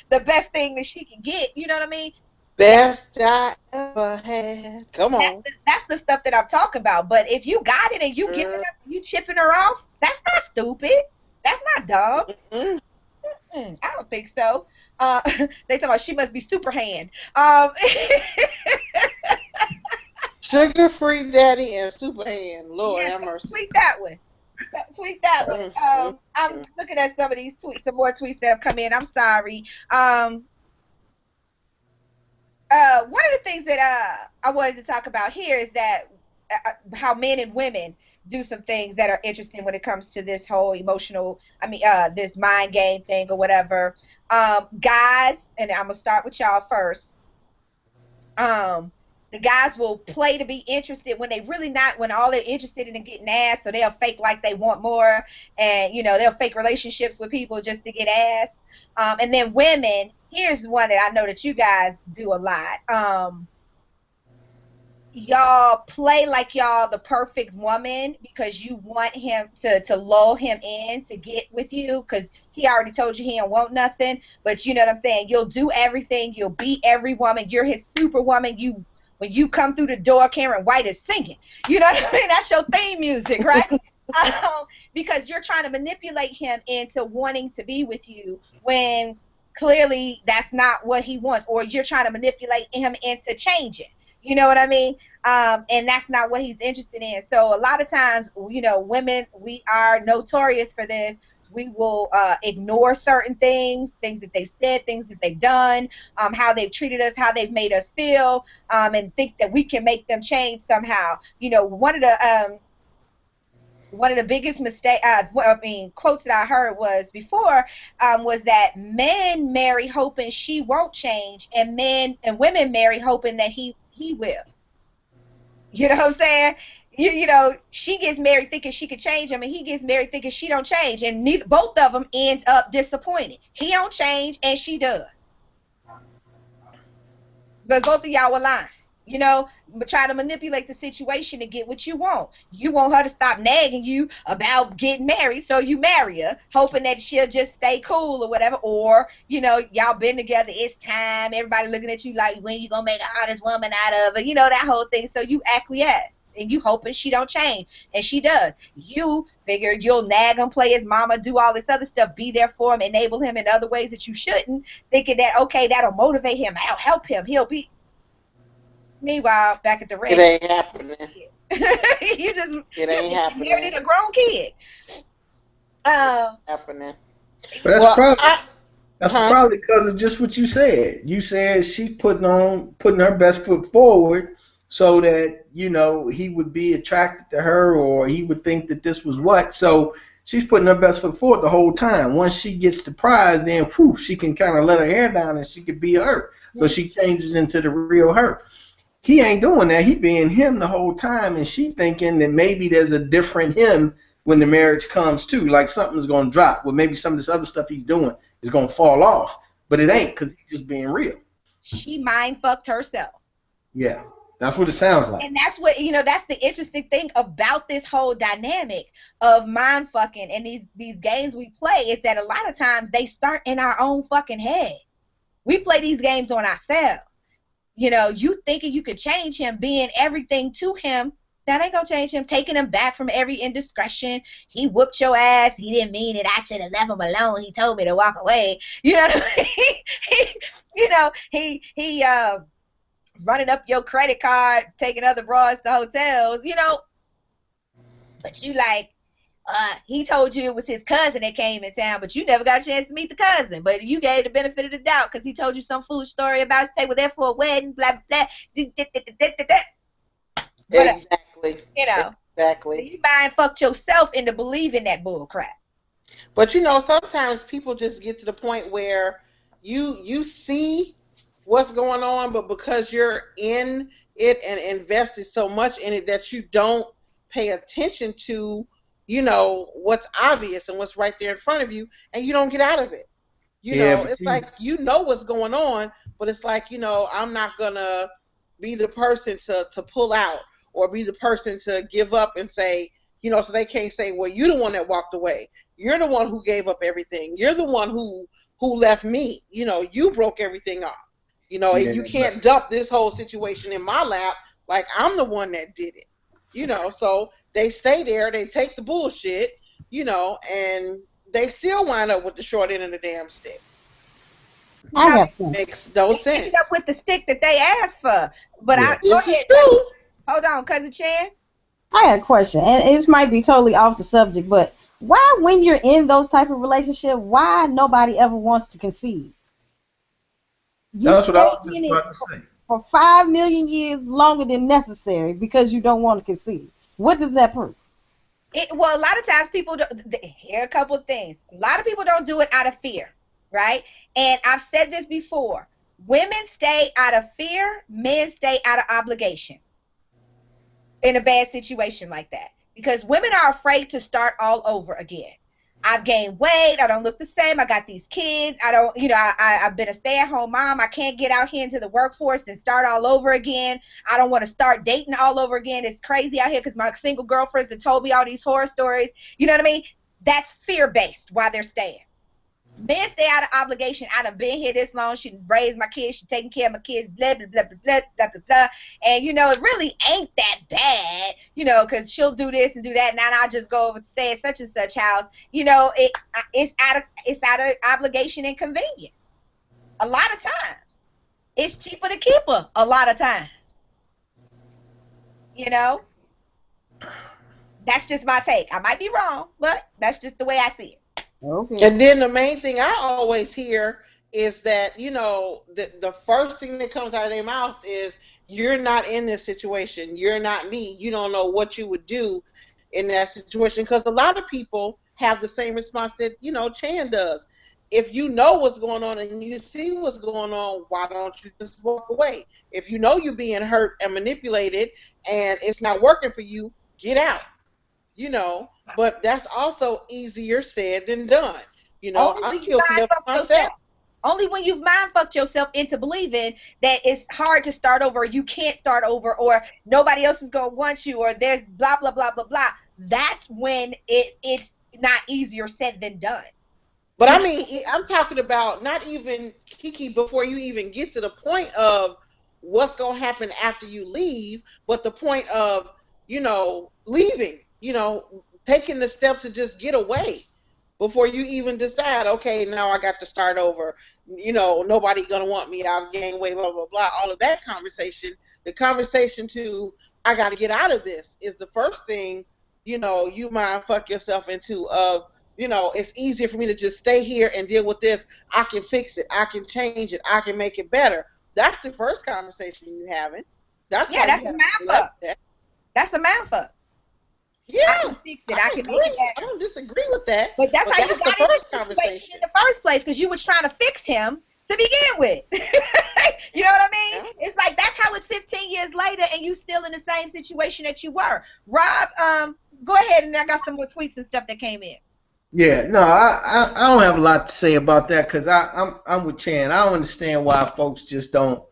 the best thing that she can get. You know what I mean? Best I ever had. Come on. That's the stuff that I'm talking about. But if you got it and you giving her, you chipping her off, that's not stupid. That's not dumb. I don't think so. They talk about she must be super hand. Sugar-free daddy and super hand. Lord have mercy. Tweet that one. Tweet that one. I'm looking at some of these tweets, some more tweets that have come in. I'm sorry. One of the things that I wanted to talk about here is that how men and women do some things that are interesting when it comes to this whole emotional, this mind game thing or whatever. Guys, and I'm gonna start with y'all first. The guys will play to be interested when they really not, when all they're interested in getting ass, so they'll fake like they want more, and, you know, they'll fake relationships with people just to get ass. And then women, here's one that I know that you guys do a lot. Y'all play like y'all the perfect woman because you want him to lull him in to get with you because he already told you he don't want nothing. But you know what I'm saying? You'll do everything. You'll beat every woman. You're his superwoman. When you come through the door, Karen White is singing. You know what I mean? That's your theme music, right? Because you're trying to manipulate him into wanting to be with you when clearly that's not what he wants, or you're trying to manipulate him into changing. You know what I mean? And that's not what he's interested in. So a lot of times, you know, women, we are notorious for this. We will ignore certain things that they said, things that they've done, how they've treated us, how they've made us feel, and think that we can make them change somehow. You know, one of the biggest quotes that I heard was before was that men marry hoping she won't change, and women marry hoping that he will. You know what I'm saying? You know, she gets married thinking she could change him, and he gets married thinking she don't change, and both of them end up disappointed. He don't change, and she does, because both of y'all were lying. You know, try to manipulate the situation to get what you want. You want her to stop nagging you about getting married, so you marry her, hoping that she'll just stay cool or whatever. Or, you know, y'all been together, it's time, everybody looking at you like, when you gonna make an honest woman out of her? You know, that whole thing. So you acquiesce, and you hoping she don't change, and she does. You figure you'll nag him, play his mama, do all this other stuff, be there for him, enable him in other ways that you shouldn't, thinking that, okay, that'll motivate him, that'll help him, he'll be. Meanwhile, back at the ring, it ain't happening. It ain't happening. You married a grown kid. Happening. But that's probably because of just what you said. You said she's putting her best foot forward so that, you know, he would be attracted to her, or he would think that this was what. So she's putting her best foot forward the whole time. Once she gets the prize, then she can kind of let her hair down and she could be her. So she changes into the real her. He ain't doing that. He being him the whole time, and she thinking that maybe there's a different him when the marriage comes too. Like something's going to drop. Well, maybe some of this other stuff he's doing is going to fall off. But it ain't, because he's just being real. She mind fucked herself. Yeah, that's what it sounds like. And that's what, you know, that's the interesting thing about this whole dynamic of mind fucking and these games we play, is that a lot of times they start in our own fucking head. We play these games on ourselves. You know, you thinking you could change him, being everything to him, that ain't gonna change him. Taking him back from every indiscretion. He whooped your ass. He didn't mean it. I should have left him alone. He told me to walk away. You know what I mean? He running up your credit card, taking other broads to hotels, you know. But you like, he told you it was his cousin that came in town, but you never got a chance to meet the cousin. But you gave the benefit of the doubt because he told you some foolish story about they were there for a wedding, blah, blah, blah. Exactly. You know. Exactly. You mind fucked yourself into believing that bull crap. But, you know, sometimes people just get to the point where you see what's going on, but because you're in it and invested so much in it that you don't pay attention to, what's obvious and what's right there in front of you, and you don't get out of it. It's like what's going on, but it's like, I'm not gonna be the person to pull out or be the person to give up and say, so they can't say, well, you're the one that walked away. You're the one who gave up everything. You're the one who left me. You broke everything off. And you can't dump this whole situation in my lap like I'm the one that did it. So they stay there, they take the bullshit, and they still wind up with the short end of the damn stick. Makes no sense. They end up with the stick that they asked for. But go ahead. Hold on, Cousin Chan. I got a question, and this might be totally off the subject, but why, when you're in those type of relationships, why nobody ever wants to concede? That's what I was just about to say. For 5 million years longer than necessary because you don't want to concede. What does that prove? Well, a lot of times people here are a couple of things. A lot of people don't do it out of fear, right? And I've said this before. Women stay out of fear, men stay out of obligation in a bad situation like that. Because women are afraid to start all over again. I've gained weight. I don't look the same. I got these kids. I don't, I've been a stay-at-home mom. I can't get out here into the workforce and start all over again. I don't want to start dating all over again. It's crazy out here because my single girlfriends have told me all these horror stories. You know what I mean? That's fear-based why they're staying. Men stay out of obligation. I done been here this long. She raised my kids. She taking care of my kids. Blah, blah, blah, blah, blah, blah, blah, blah. And, it really ain't that bad, because she'll do this and do that. Now I'll just go over to stay at such and such house. It's out of obligation and convenience. A lot of times. It's cheaper to keep her a lot of times. That's just my take. I might be wrong, but that's just the way I see it. Okay. And then the main thing I always hear is that, the first thing that comes out of their mouth is, you're not in this situation. You're not me. You don't know what you would do in that situation. Because a lot of people have the same response that, Chan does. If you know what's going on and you see what's going on, why don't you just walk away? If you know you're being hurt and manipulated and it's not working for you, get out. But that's also easier said than done. I'm guilty of it myself. Only when you've mind-fucked yourself into believing that it's hard to start over, or you can't start over, or nobody else is going to want you, or there's blah, blah, blah, blah, blah. That's when it's not easier said than done. But I mean, I'm talking about not even, KiKi, before you even get to the point of what's going to happen after you leave, but the point of, leaving. Taking the step to just get away before you even decide, okay, now I got to start over. Nobody gonna want me. I've gained weight, blah, blah, blah. All of that conversation. The conversation to, I got to get out of this is the first thing, you mind fuck yourself into. It's easier for me to just stay here and deal with this. I can fix it. I can change it. I can make it better. That's the first conversation you having. That's a mind fuck. That's a mind fuck. Yeah, I can fix it. I can make it better. I don't disagree with that. But that's how you got the first conversation in the first place, because you was trying to fix him to begin with. You know what I mean? Yeah. It's like that's how it's 15 years later, and you still in the same situation that you were. Rob, go ahead, and I got some more tweets and stuff that came in. Yeah, no, I don't have a lot to say about that, because I'm with Chan. I don't understand why folks just don't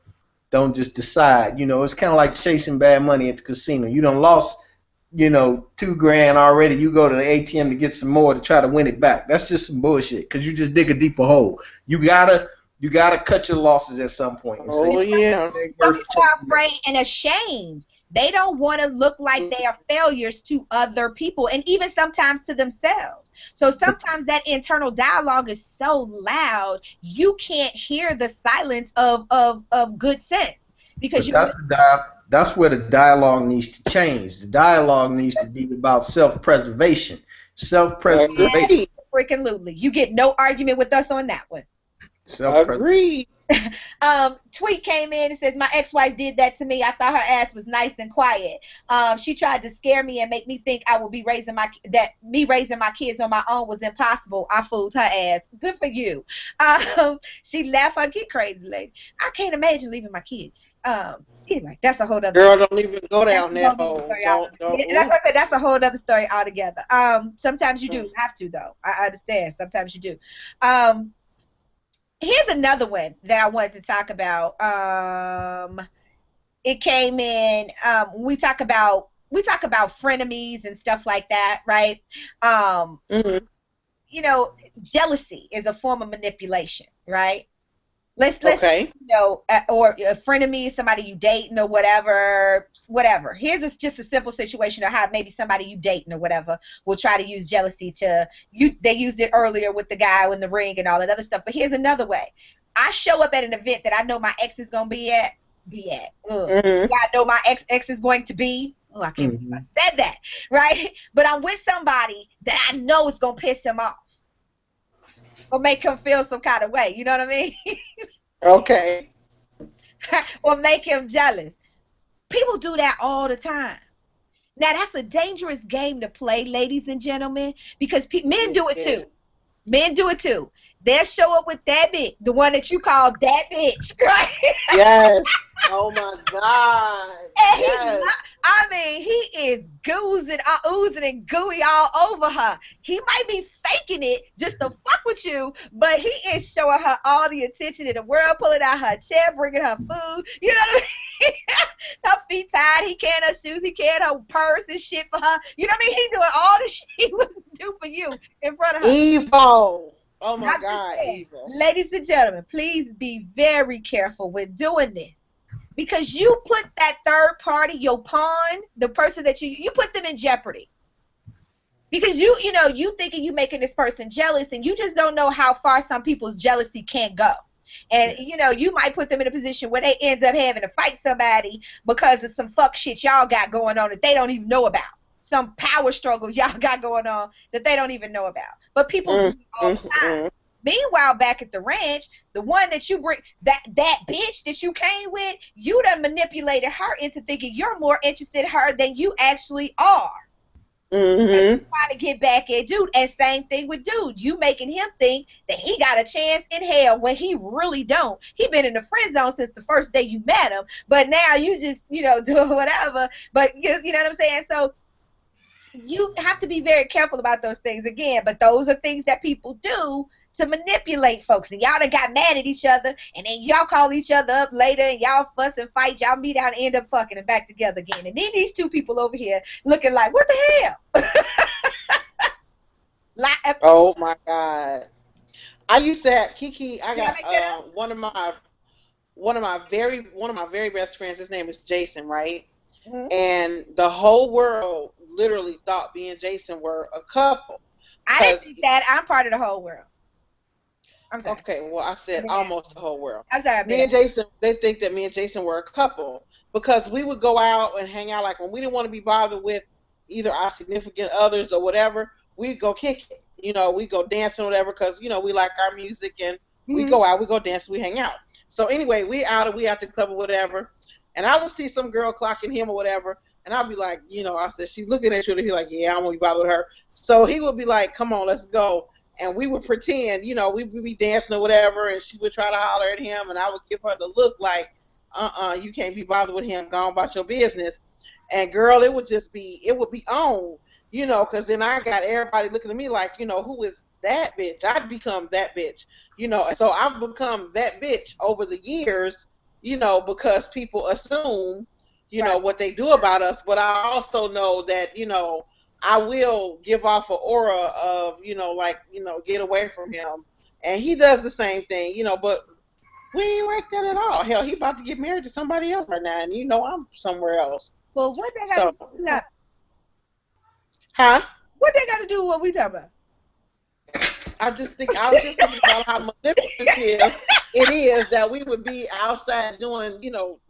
just decide. It's kind of like chasing bad money at the casino. You done lost, $2,000 already. You go to the ATM to get some more to try to win it back. That's just some bullshit, because you just dig a deeper hole. You gotta cut your losses at some point. Oh yeah. Some people are afraid and ashamed. They don't want to look like they are failures to other people, and even sometimes to themselves. So sometimes that internal dialogue is so loud you can't hear the silence of good sense, because that's where the dialogue needs to change. The dialogue needs to be about self-preservation. Self-preservation. Freaking lutely. You get no argument with us on that one. Agreed. Tweet came in and says, my ex-wife did that to me. I thought her ass was nice and quiet. She tried to scare me and make me think I would be raising my kids on my own was impossible. I fooled her ass. Good for you. She laughed her kid crazy lady. I can't imagine leaving my kids. Anyway, that's a whole other girl. Don't even go down that hole. Don't. That's what I said. That's a whole other story altogether. Sometimes you do have to, though. I understand. Sometimes you do. Here's another one that I wanted to talk about. It came in. We talk about frenemies and stuff like that, right? You know, jealousy is a form of manipulation, right? Let's okay. You know, or a frenemy is somebody you dating or whatever. Here's just a simple situation of how maybe somebody you dating or whatever will try to use jealousy to you. They used it earlier with the guy in the ring and all that other stuff. But here's another way. I show up at an event that I know my ex is gonna be at. I know my ex is going to be. Oh, I can't believe I said that, right? But I'm with somebody that I know is gonna piss him off or make him feel some kind of way. You know what I mean? Okay. Or make him jealous. People do that all the time. Now, that's a dangerous game to play, ladies and gentlemen, because men do it too. Men do it too. They'll show up with that bitch, the one that you call that bitch, right? Yes. Oh my God. And yes. I mean, he is oozing and gooey all over her. He might be faking it just to fuck with you, but he is showing her all the attention in the world, pulling out her chair, bringing her food. You know what I mean? Her feet tied. He carrying her shoes. He carrying her purse and shit for her. You know what I mean? He's doing all the shit he wouldn't do for you in front of her. Evil. Oh my God, evil. Ladies and gentlemen, please be very careful when doing this. Because you put that third party, your pawn, the person that you put them in jeopardy. Because you thinking you making this person jealous, and you just don't know how far some people's jealousy can go. And you might put them in a position where they end up having to fight somebody because of some fuck shit y'all got going on that they don't even know about. Some power struggle y'all got going on that they don't even know about. But people do it all the time. Meanwhile, back at the ranch, the one that you bring, that bitch that you came with, you done manipulated her into thinking you're more interested in her than you actually are. And you trying to get back at dude. And same thing with dude. You making him think that he got a chance in hell when he really don't. He been in the friend zone since the first day you met him. But now you just, doing whatever. But you know what I'm saying? So you have to be very careful about those things again. But those are things that people do to manipulate folks, and y'all done got mad at each other, and then y'all call each other up later, and y'all fuss and fight, y'all meet out and end up fucking and back together again. And then these two people over here looking like, what the hell? Oh my God! I used to have KiKi. I got one of my very best friends. His name is Jason, right? And the whole world literally thought me and Jason were a couple. I didn't think that. I'm part of the whole world. I'm sorry. Okay, well, I said almost the whole world. I'm sorry. Me and Jason, they think that me and Jason were a couple because we would go out and hang out. Like when we didn't want to be bothered with either our significant others or whatever, we'd go kick it. We go dancing or whatever because, we like our music and we go out, we go dance, we hang out. So anyway, we out the club or whatever. And I would see some girl clocking him or whatever. And I'd be like, I said, she's looking at you. And he's like, yeah, I don't want to be bothered with her. So he would be like, come on, let's go. And we would pretend, we would be dancing or whatever, and she would try to holler at him, and I would give her the look like, you can't be bothered with him, go on about your business. And girl, it would be on, because then I got everybody looking at me like, who is that bitch? I'd become that bitch, and so I've become that bitch over the years, because people assume, what they do about us, but I also know that, I will give off an aura of, get away from him. And he does the same thing, but we ain't like that at all. Hell, he about to get married to somebody else right now, and I'm somewhere else. Well, what they got to do with that? Huh? What they got to do with what we talking about? I was just thinking about how manipulative it is that we would be outside doing,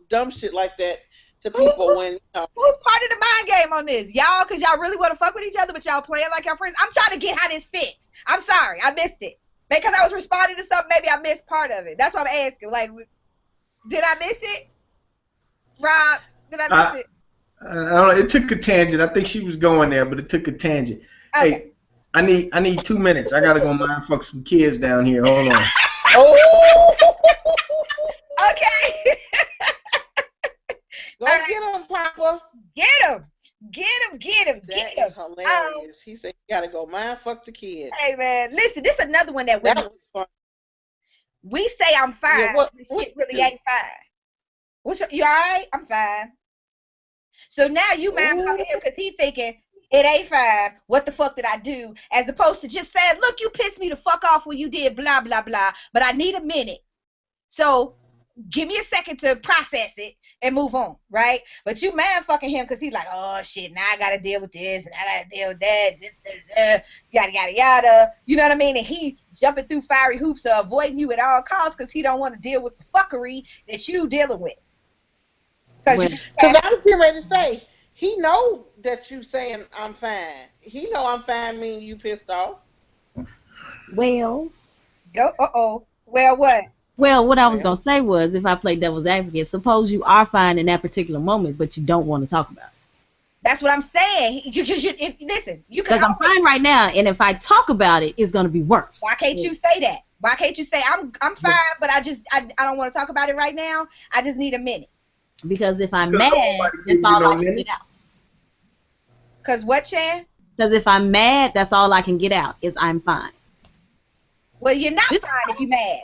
dumb shit like that to people when, Who's part of the mind game on this? Y'all, because y'all really want to fuck with each other, but y'all playing like y'all friends? I'm trying to get how this fits. I'm sorry, I missed it. Because I was responding to something, maybe I missed part of it. That's what I'm asking. Like, did I miss it? Rob, did I miss it? I don't know. It took a tangent. I think she was going there, but it took a tangent. Okay. Hey, I need 2 minutes. I gotta go mind fuck some kids down here. Hold on. Oh! Okay. Go get him, Papa. Get him. Get him. Get him. Get him. That is hilarious. He said you gotta go mind fuck the kids. Hey man, listen, this is another one that was fun. We say I'm fine. Yeah, what shit really ain't fine. You all right? I'm fine. So now you mind fucking him because he thinking it ain't fine. What the fuck did I do? As opposed to just saying, look, you pissed me the fuck off when you did blah blah blah. But I need a minute. So give me a second to process it and move on, right? But you man fucking him because he's like, oh shit, now I gotta deal with this and I gotta deal with that, yada yada yada. You know what I mean? And he jumping through fiery hoops of avoiding you at all costs because he don't want to deal with the fuckery that you dealing with. Because I was getting ready to say, he know that you saying I'm fine. He know I'm fine meaning you pissed off. Well. Well, what? Well, what I was going to say was, if I play devil's advocate, suppose you are fine in that particular moment, but you don't want to talk about it. That's what I'm saying. Listen, you can. Because I'm fine right now, and if I talk about it, it's going to be worse. Why can't you say that? Why can't you say, I'm fine, but I don't want to talk about it right now. I just need a minute. Because if I'm mad, that's all I can get out. Because what, Chan? Because if I'm mad, that's all I can get out, is I'm fine. Well, you're not fine if you're mad.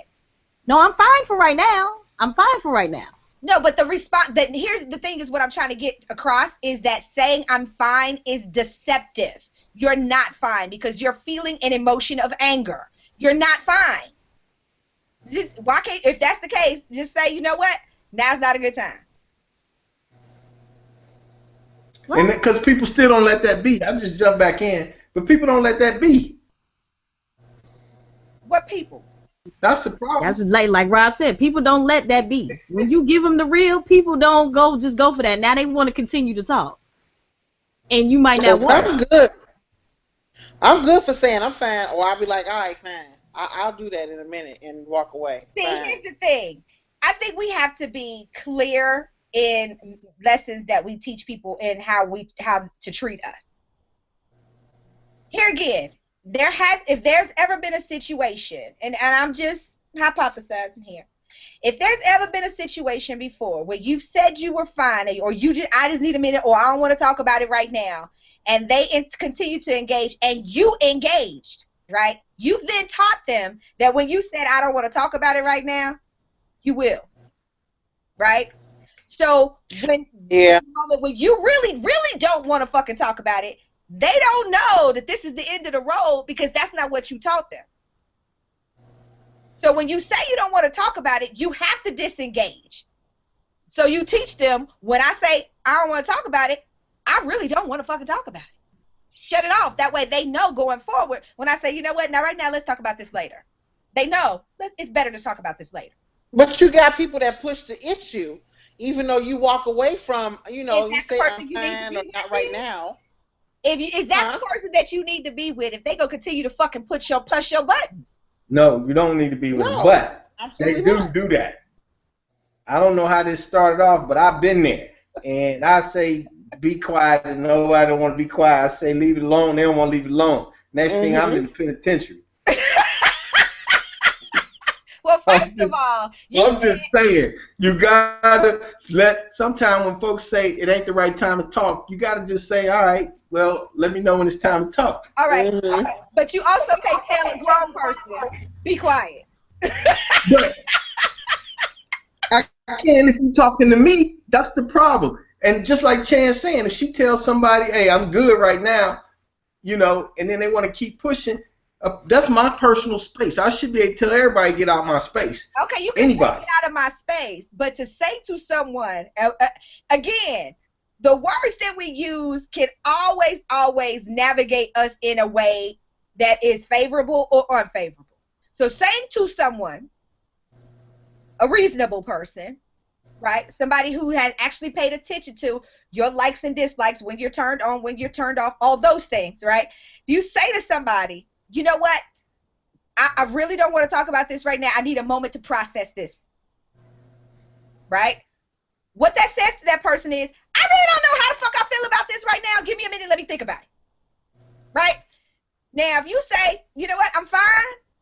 No, I'm fine for right now. I'm fine for right now. No, but the response, here's the thing is what I'm trying to get across is that saying I'm fine is deceptive. You're not fine because you're feeling an emotion of anger. You're not fine. Why can't, if that's the case, just say, you know what? Now's not a good time. And because people still don't let that be. I just jump back in, but people don't let that be. What people? That's the problem. That's like Rob said. People don't let that be. When you give them the real, people don't go for that. Now they want to continue to talk, and you might not want. I'm good. I'm good for saying I'm fine, or I'll be like, all right, fine. I'll do that in a minute and walk away. See, fine. Here's the thing. I think we have to be clear in lessons that we teach people in how to treat us. Here again, if there's ever been a situation, and I'm just hypothesizing here, if there's ever been a situation before where you've said you were fine, or I just need a minute, or I don't want to talk about it right now, and they continue to engage, and you engaged, right? You've then taught them that when you said I don't want to talk about it right now, you will, right? So when you really, really don't want to fucking talk about it, they don't know that this is the end of the road because that's not what you taught them. So when you say you don't want to talk about it, you have to disengage. So you teach them, when I say I don't want to talk about it, I really don't want to fucking talk about it. Shut it off. That way they know going forward, when I say, you know what, now right now let's talk about this later. They know it's better to talk about this later. But you got people that push the issue, even though you walk away from, you say I'm fine or not right now. Is that the person that you need to be with if they go continue to fucking push your buttons? No, you don't need to be with them, but they do that. I don't know how this started off, but I've been there. And I say, be quiet, and nobody don't want to be quiet. I say, leave it alone. They don't want to leave it alone. Next thing, I'm in the penitentiary. Well, first of all, I'm just saying, you gotta sometimes when folks say it ain't the right time to talk, you gotta just say, all right, well, let me know when it's time to talk. All right. All right. But you also can't tell a grown person, be quiet. But I can if you're talking to me, that's the problem. And just like Chan's saying, if she tells somebody, hey, I'm good right now, and then they want to keep pushing, that's my personal space. I should be able to tell everybody get out of my space. Okay, you can get out of my space, but to say to someone, again, the words that we use can always navigate us in a way that is favorable or unfavorable. So saying to someone, a reasonable person, right, somebody who has actually paid attention to your likes and dislikes, when you're turned on, when you're turned off, all those things, right? You say to somebody, you know what? I really don't want to talk about this right now. I need a moment to process this. Right? What that says to that person is, I really don't know how the fuck I feel about this right now. Give me a minute, let me think about it. Right? Now, if you say, you know what, I'm fine,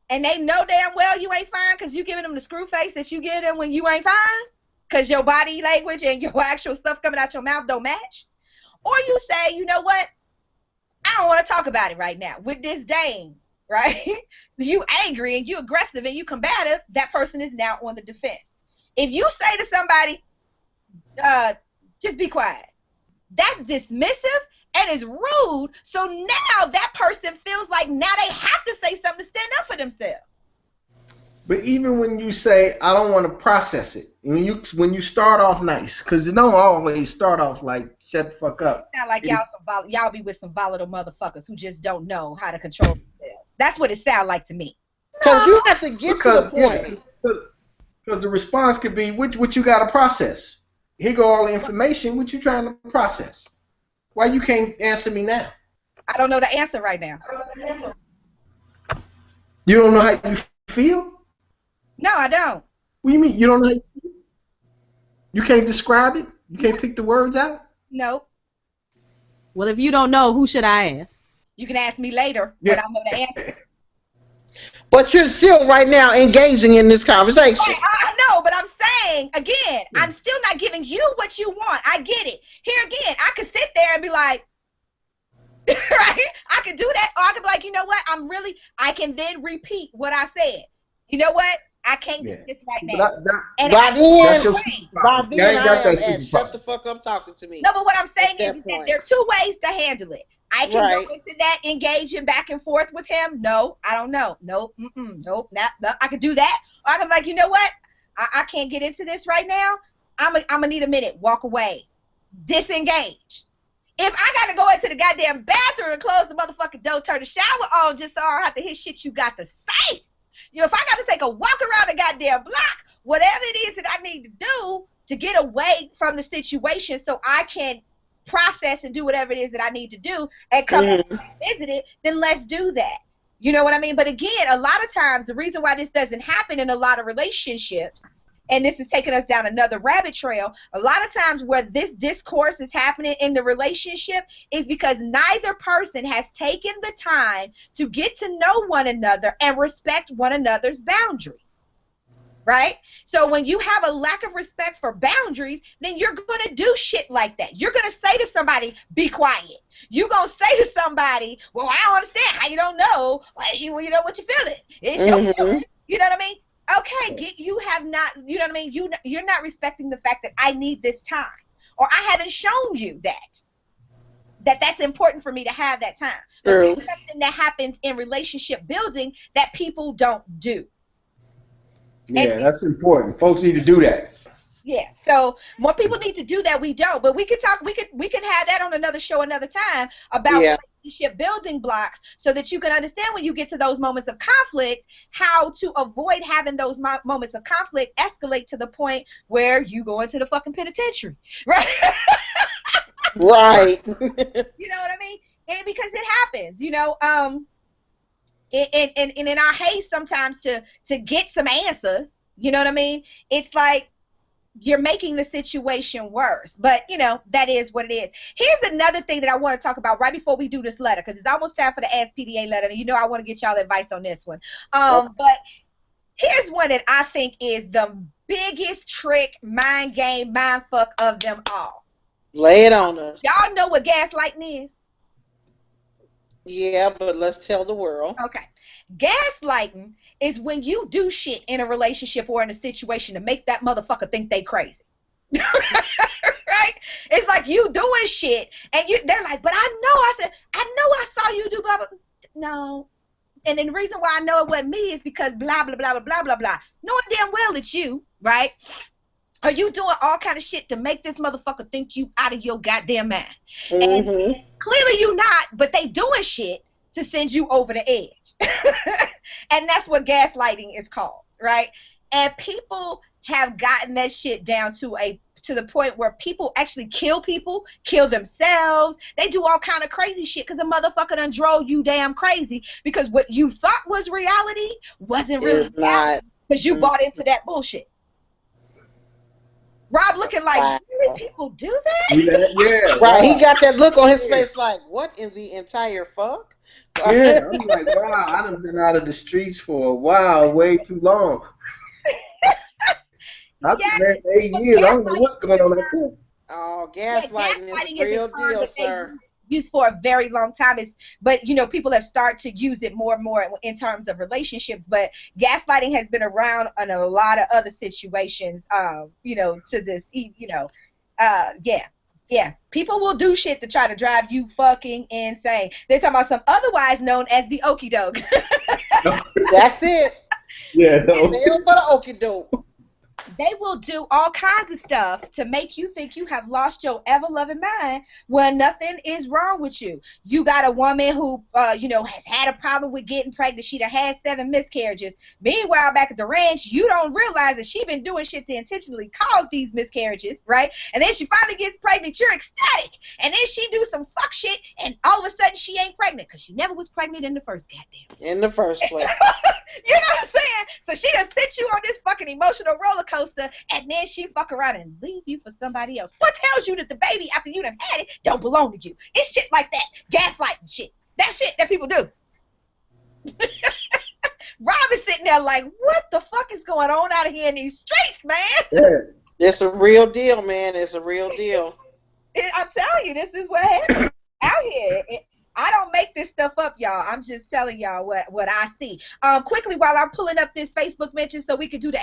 and they know damn well you ain't fine because you giving them the screw face that you give them when you ain't fine, because your body language and your actual stuff coming out your mouth don't match. Or you say, you know what, I don't want to talk about it right now. With disdain, right? You angry and you aggressive and you combative, that person is now on the defense. If you say to somebody, just be quiet, that's dismissive and is rude. So now that person feels like now they have to say something to stand up for themselves. But even when you say, I don't want to process it, when you start off nice, because it don't always start off like, shut the fuck up. It's not like y'all be with some volatile motherfuckers who just don't know how to control themselves. That's what it sounds like to me. Because you have to get to the point. Because the response could be, what you got to process? Here go all the information. What you trying to process? Why you can't answer me now? I don't know the answer right now. You don't know how you feel? No, I don't. What do you mean? You don't know how you feel? You can't describe it? You can't pick the words out? No. Well, if you don't know, who should I ask? You can ask me later when I'm going to answer. But you're still right now engaging in this conversation. Right, I know, but I'm saying, again, I'm still not giving you what you want. I get it. Here again, I could sit there and be like, right? I could do that, or I could be like, you know what? I can then repeat what I said. You know what? I can't do this right now. By then, I am at shut the fuck up talking to me. No, but what I'm saying is that there are two ways to handle it. I can go into that engaging back and forth with him. No, I don't know. Nope, nope, not. I could do that. Or I can be like, you know what? I can't get into this right now. I'm gonna need a minute. Walk away. Disengage. If I gotta go into the goddamn bathroom and close the motherfucking door, turn the shower on just so I don't have to hear shit you got to say. You know, if I got to take a walk around the goddamn block, whatever it is that I need to do to get away from the situation so I can process and do whatever it is that I need to do and come back and visit it, then let's do that. You know what I mean? But again, a lot of times the reason why this doesn't happen in a lot of relationships, and this is taking us down another rabbit trail, a lot of times where this discourse is happening in the relationship is because neither person has taken the time to get to know one another and respect one another's boundaries. Right? So when you have a lack of respect for boundaries, then you're going to do shit like that. You're going to say to somebody, be quiet. You're going to say to somebody, well, I don't understand how you don't know. Well, you know what you're feeling. It's your feeling. You know what I mean? Okay, you have not, you know what I mean? You're not respecting the fact that I need this time. Or I haven't shown you that's important for me to have that time. But it's something that happens in relationship building that people don't do. Yeah, that's important. Folks need to do that. Yeah, so more people need to do that. We don't, but we could talk. We could have that on another show, another time about relationship building blocks, so that you can understand when you get to those moments of conflict, how to avoid having those moments of conflict escalate to the point where you go into the fucking penitentiary, right? Right. You know what I mean? And because it happens, you know. And in our haste sometimes to get some answers, you know what I mean? It's like you're making the situation worse. But, you know, that is what it is. Here's another thing that I want to talk about right before we do this letter, because it's almost time for the Ask PDA letter. And you know I want to get y'all advice on this one. But here's one that I think is the biggest trick, mind game, mind fuck of them all. Lay it on us. Y'all know what gaslighting is? Yeah, but let's tell the world. Okay. Gaslighting is when you do shit in a relationship or in a situation to make that motherfucker think they crazy. Right? It's like you doing shit and they're like, but I know I saw you do blah, blah. No. And then the reason why I know it wasn't me is because blah, blah, blah, blah, blah, blah, blah. Knowing damn well it's you, right? Are you doing all kind of shit to make this motherfucker think you out of your goddamn mind? And clearly you not, but they doing shit to send you over the edge. And that's what gaslighting is called, right? And people have gotten that shit down to to the point where people actually kill people, kill themselves. They do all kind of crazy shit because a motherfucker done drove you damn crazy because what you thought was reality wasn't really reality because you bought into that bullshit. Rob looking like, really, people do that? Yeah. Right, he got that look on his face like, what in the entire fuck? Yeah, I'm like, wow, I done been out of the streets for a while, way too long. I've been married for 8 years. I don't know what's going on out there. Oh, gaslighting is a real deal, sir. Used for a very long time, but you know, people have started to use it more and more in terms of relationships. But gaslighting has been around in a lot of other situations. You know, to this, you know, yeah. People will do shit to try to drive you fucking insane. They're talking about some otherwise known as the okie doke. That's it. Yeah. So. They for the okie doke. They will do all kinds of stuff to make you think you have lost your ever-loving mind when nothing is wrong with you. You got a woman who, you know, has had a problem with getting pregnant. She done had 7 miscarriages. Meanwhile, back at the ranch, you don't realize that she been doing shit to intentionally cause these miscarriages, right? And then she finally gets pregnant. You're ecstatic. And then she do some fuck shit, and all of a sudden she ain't pregnant because she never was pregnant in the first goddamn. In the first place. You know what I'm saying? So she done sent you on this fucking emotional roller coaster, and then she fuck around and leave you for somebody else. What tells you that the baby after you done had it don't belong to you? It's shit like that. Gaslighting shit. That shit that people do. Rob is sitting there like, what the fuck is going on out here in these streets, man? Yeah. It's a real deal, man. It's a real deal. I'm telling you, this is what happens out here. I don't make this stuff up, y'all. I'm just telling y'all what I see. Quickly, while I'm pulling up this Facebook mention so we can do the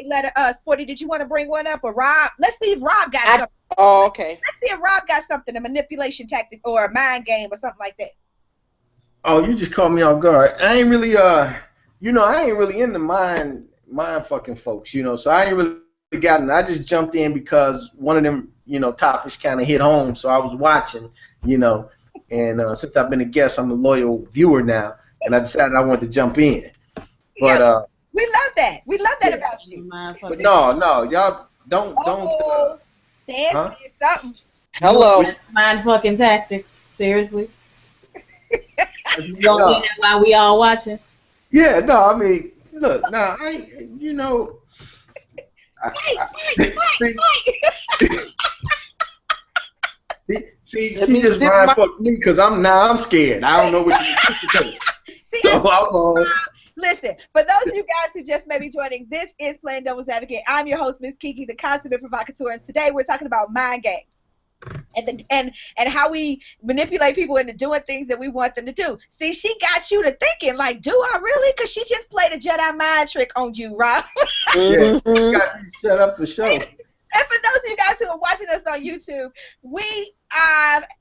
letter. Sporty, did you want to bring one up? Or Rob? Let's see if Rob got something. Oh, okay. Let's see if Rob got something, a manipulation tactic or a mind game or something like that. Oh, you just caught me off guard. I ain't really, you know, I ain't really into mind fucking folks, you know, so I ain't really gotten. I just jumped in because one of them, you know, topics kind of hit home, so I was watching, you know. And since I've been a guest, I'm a loyal viewer now, and I decided I wanted to jump in. But we love that. We love that about you. But no, y'all don't. Dance something. Hello. Mind fucking tactics. Seriously. You don't see that while we all watching? Yeah, no. I mean, look, now you know. See, she just mind fucked me because I'm scared. I don't know what to do. So I'm on. Listen, for those of you guys who just may be joining, this is Playing Devil's Advocate. I'm your host, Miss KiKi, the consummate provocateur, and today we're talking about mind games and how we manipulate people into doing things that we want them to do. See, she got you to thinking, like, do I really? Because she just played a Jedi mind trick on you, Rob. Yeah, you got me shut up for sure. And for those of you guys who are watching us on YouTube, we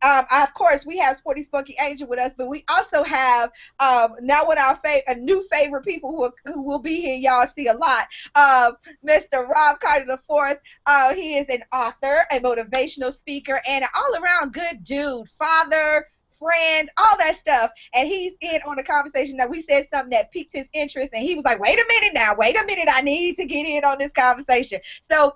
of course, we have Sporty Spunky Angel with us, but we also have now one of our new favorite people who will be here. Y'all see a lot. Mr. Rob Carter IV. He is an author, a motivational speaker, and an all-around good dude, father, friend, all that stuff. And he's in on the conversation that we said something that piqued his interest, and he was like, wait a minute, I need to get in on this conversation. So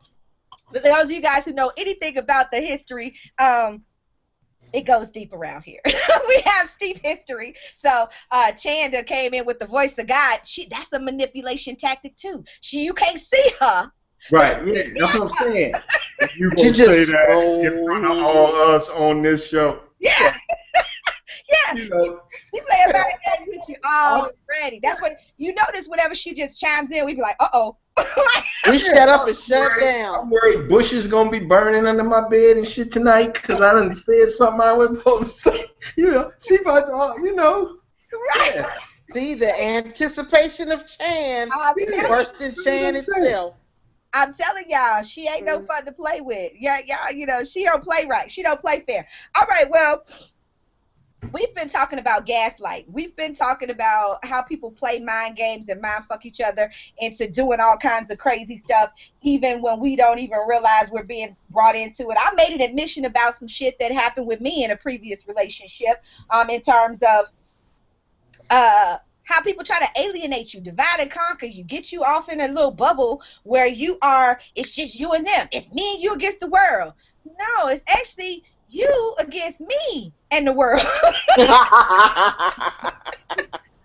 for those of you guys who know anything about the history, it goes deep around here. We have steep history. So Chanda came in with the voice of God. That's a manipulation tactic too. You can't see her. Right, yeah, that's what I'm saying. If you gonna say that in front of all us on this show. Yeah. Yeah, you know, she playing bad games with you already. That's what you notice. Whenever she just chimes in, we be like, "Uh-oh." We shut up and shut down. I'm worried Bush is gonna be burning under my bed and shit tonight because I done said something I wasn't supposed to say. You know, she about to, you know. Right. Yeah. See the anticipation of Chan, worse than Chan itself. I'm telling y'all, she ain't no fun to play with. Yeah, y'all, you know, she don't play right. She don't play fair. All right, well. We've been talking about gaslight. We've been talking about how people play mind games and mind fuck each other into doing all kinds of crazy stuff, even when we don't even realize we're being brought into it. I made an admission about some shit that happened with me in a previous relationship, in terms of how people try to alienate you, divide and conquer you, get you off in a little bubble where you are, it's just you and them. It's me and you against the world. No, it's actually you against me and the world.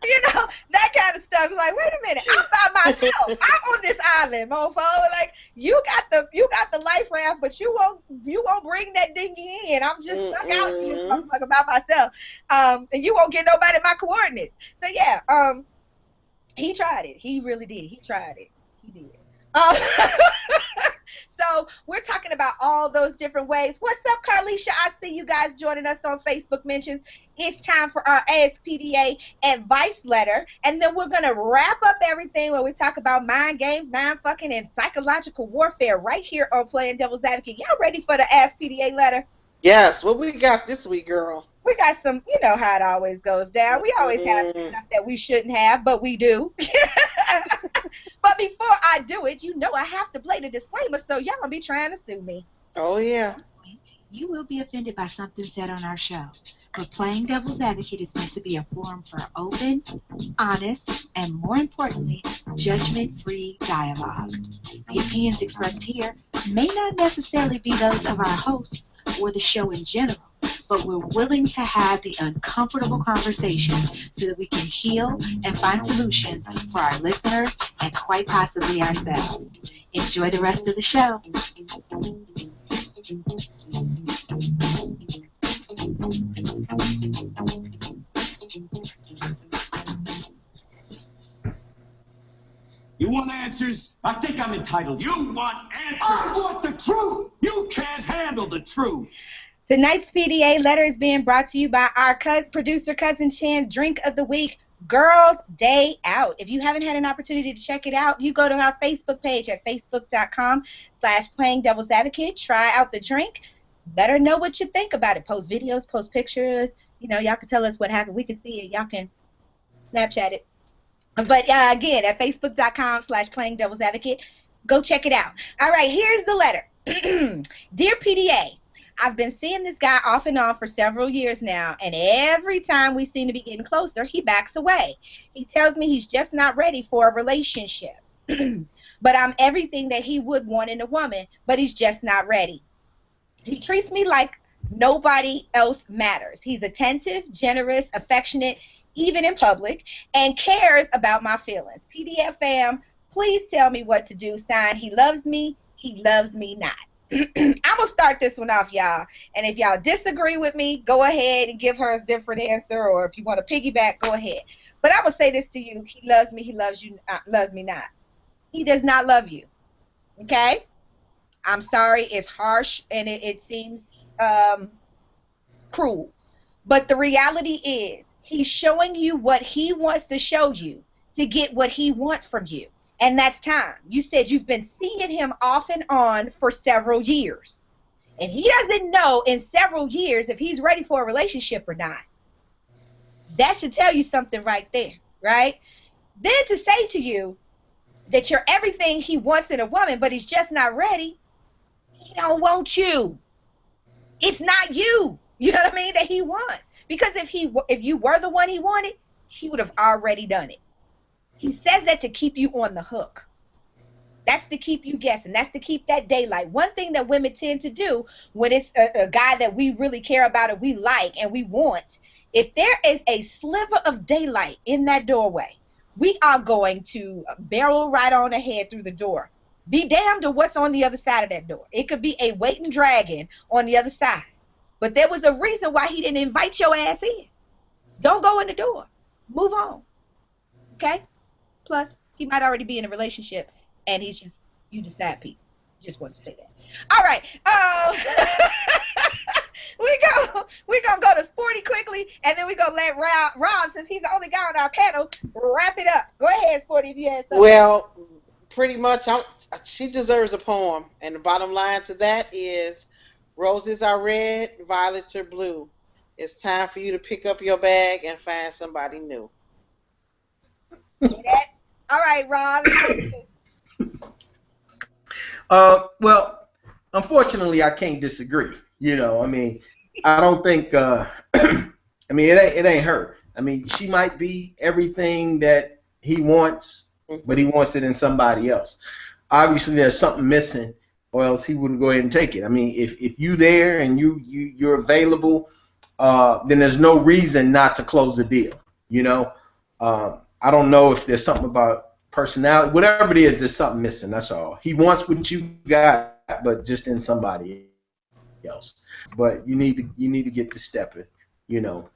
You know, that kind of stuff. Like, wait a minute, I'm by myself. I'm on this island, mofo. Like, you got the life raft, but you won't bring that dinghy in. I'm just stuck out here, motherfucker, by myself. And you won't get nobody my coordinates. So yeah, he tried it. He really did. He tried it. He did. So we're talking about all those different ways. What's up, Carlisha? I see you guys joining us on Facebook mentions. It's time for our ASPDA advice letter, and then we're going to wrap up everything where we talk about mind games, mind fucking, and psychological warfare right here on Playing Devil's Advocate. Y'all ready for the ASPDA letter? Yes. What we got this week, girl? We got some, you know how it always goes down. We always have stuff that we shouldn't have, but we do. But before I do it, you know I have to play the disclaimer, so y'all gonna be trying to sue me. Oh, yeah. You will be offended by something said on our show, but Playing Devil's Advocate is meant to be a forum for open, honest, and more importantly, judgment-free dialogue. The opinions expressed here may not necessarily be those of our hosts or the show in general, but we're willing to have the uncomfortable conversations so that we can heal and find solutions for our listeners and quite possibly ourselves. Enjoy the rest of the show. You want answers? I think I'm entitled. You want answers? I want the truth. You can't handle the truth. Tonight's PDA letter is being brought to you by our producer, Cousin Chan, Drink of the Week, Girls Day Out. If you haven't had an opportunity to check it out, you go to our Facebook page at facebook.com/Playing Devil's Advocate. Try out the drink. Let her know what you think about it. Post videos, post pictures. You know, y'all can tell us what happened. We can see it. Y'all can Snapchat it. But again, at facebook.com/Playing Devil's Advocate, go check it out. All right, here's the letter. Dear PDA, I've been seeing this guy off and on for several years now, and every time we seem to be getting closer, he backs away. He tells me he's just not ready for a relationship. But I'm everything that he would want in a woman, but he's just not ready. He treats me like nobody else matters. He's attentive, generous, affectionate, even in public, and cares about my feelings. PDF fam, please tell me what to do. Sign, he loves me not. I'm going to start this one off, y'all. And if y'all disagree with me, go ahead and give her a different answer. Or if you want to piggyback, go ahead. But I will say this to you. He loves me. He loves you. Loves me not. He does not love you. Okay? I'm sorry. It's harsh and it seems cruel. But the reality is he's showing you what he wants to show you to get what he wants from you. And that's time. You said you've been seeing him off and on for several years. And he doesn't know in several years if he's ready for a relationship or not. That should tell you something right there, right? Then to say to you that you're everything he wants in a woman, but he's just not ready, he don't want you. It's not you, you know what I mean, that he wants. Because if you were the one he wanted, he would have already done it. He says that to keep you on the hook. That's to keep you guessing. That's to keep that daylight. One thing that women tend to do when it's a guy that we really care about and we like and we want, if there is a sliver of daylight in that doorway, we are going to barrel right on ahead through the door. Be damned to what's on the other side of that door. It could be a waiting dragon on the other side. But there was a reason why he didn't invite your ass in. Don't go in the door. Move on. Okay? Plus, he might already be in a relationship, and he's just, you the side piece. Just want to say that. All right. We're going to go to Sporty quickly, and then we're going to let Rob, since he's the only guy on our panel, wrap it up. Go ahead, Sporty, if you have something. Well, pretty much, she deserves a poem, and the bottom line to that is, roses are red, violets are blue. It's time for you to pick up your bag and find somebody new. All right, Rob. Well, unfortunately, I can't disagree. You know, I mean, I don't think. I mean, it ain't her. I mean, she might be everything that he wants, but he wants it in somebody else. Obviously, there's something missing, or else he wouldn't go ahead and take it. I mean, if you there and you're available, then there's no reason not to close the deal. You know, I don't know if there's something about personality, whatever it is, there's something missing. That's all. He wants what you got, but just in somebody else. But you need to get to stepping. You know,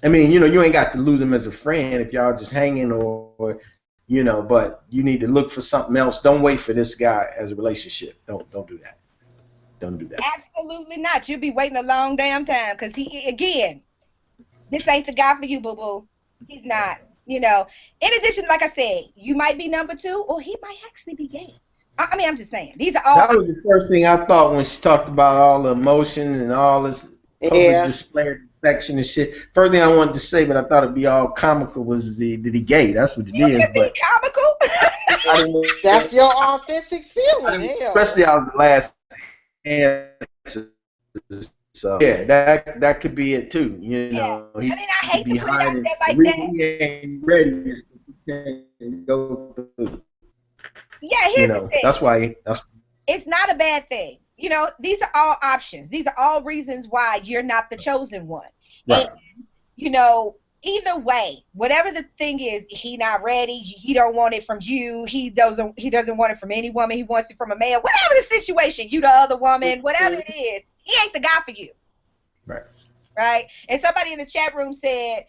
I mean, you know, you ain't got to lose him as a friend if y'all just hanging or you know, but you need to look for something else. Don't wait for this guy as a relationship. Don't do that. Don't do that. Absolutely not. You'll be waiting a long damn time because this ain't the guy for you, boo-boo. He's not, you know. In addition, like I said, you might be number 2 or he might actually be gay. I mean, I'm just saying. These are all. That was the first thing I thought when she talked about all the emotion and all this public display of affection and shit. First thing I wanted to say, but I thought it'd be all comical, was did he gay? That's what it is. But comical? That's your authentic feeling. Especially out of the last answer. So yeah, that could be it too. You know, I mean, I hate to put it out there like that. He ain't ready to go through. Yeah, here's the thing. That's why. It's not a bad thing. You know, these are all options. These are all reasons why you're not the chosen one. Right. And, you know, either way, whatever the thing is, he not ready. He don't want it from you. He doesn't want it from any woman. He wants it from a man. Whatever the situation, you the other woman, whatever it is, he ain't the guy for you. Right. Right. And somebody in the chat room said,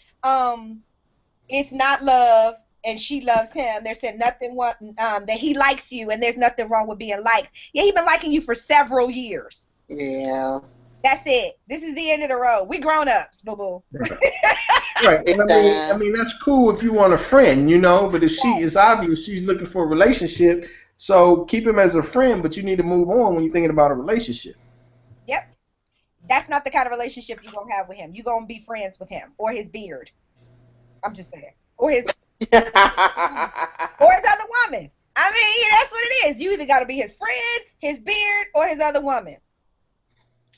it's not love. And she loves him. They said nothing that he likes you, and there's nothing wrong with being liked. Yeah, he's been liking you for several years. Yeah. That's it. This is the end of the road. We grown ups, boo boo. Right. And I mean that's cool if you want a friend, you know. But if it's obvious she's looking for a relationship, so keep him as a friend. But you need to move on when you're thinking about a relationship. Yep. That's not the kind of relationship you're gonna have with him. You're gonna be friends with him or his beard. I'm just saying, or his. Or his other woman. I mean, that's what it is. You either got to be his friend, his beard, or his other woman.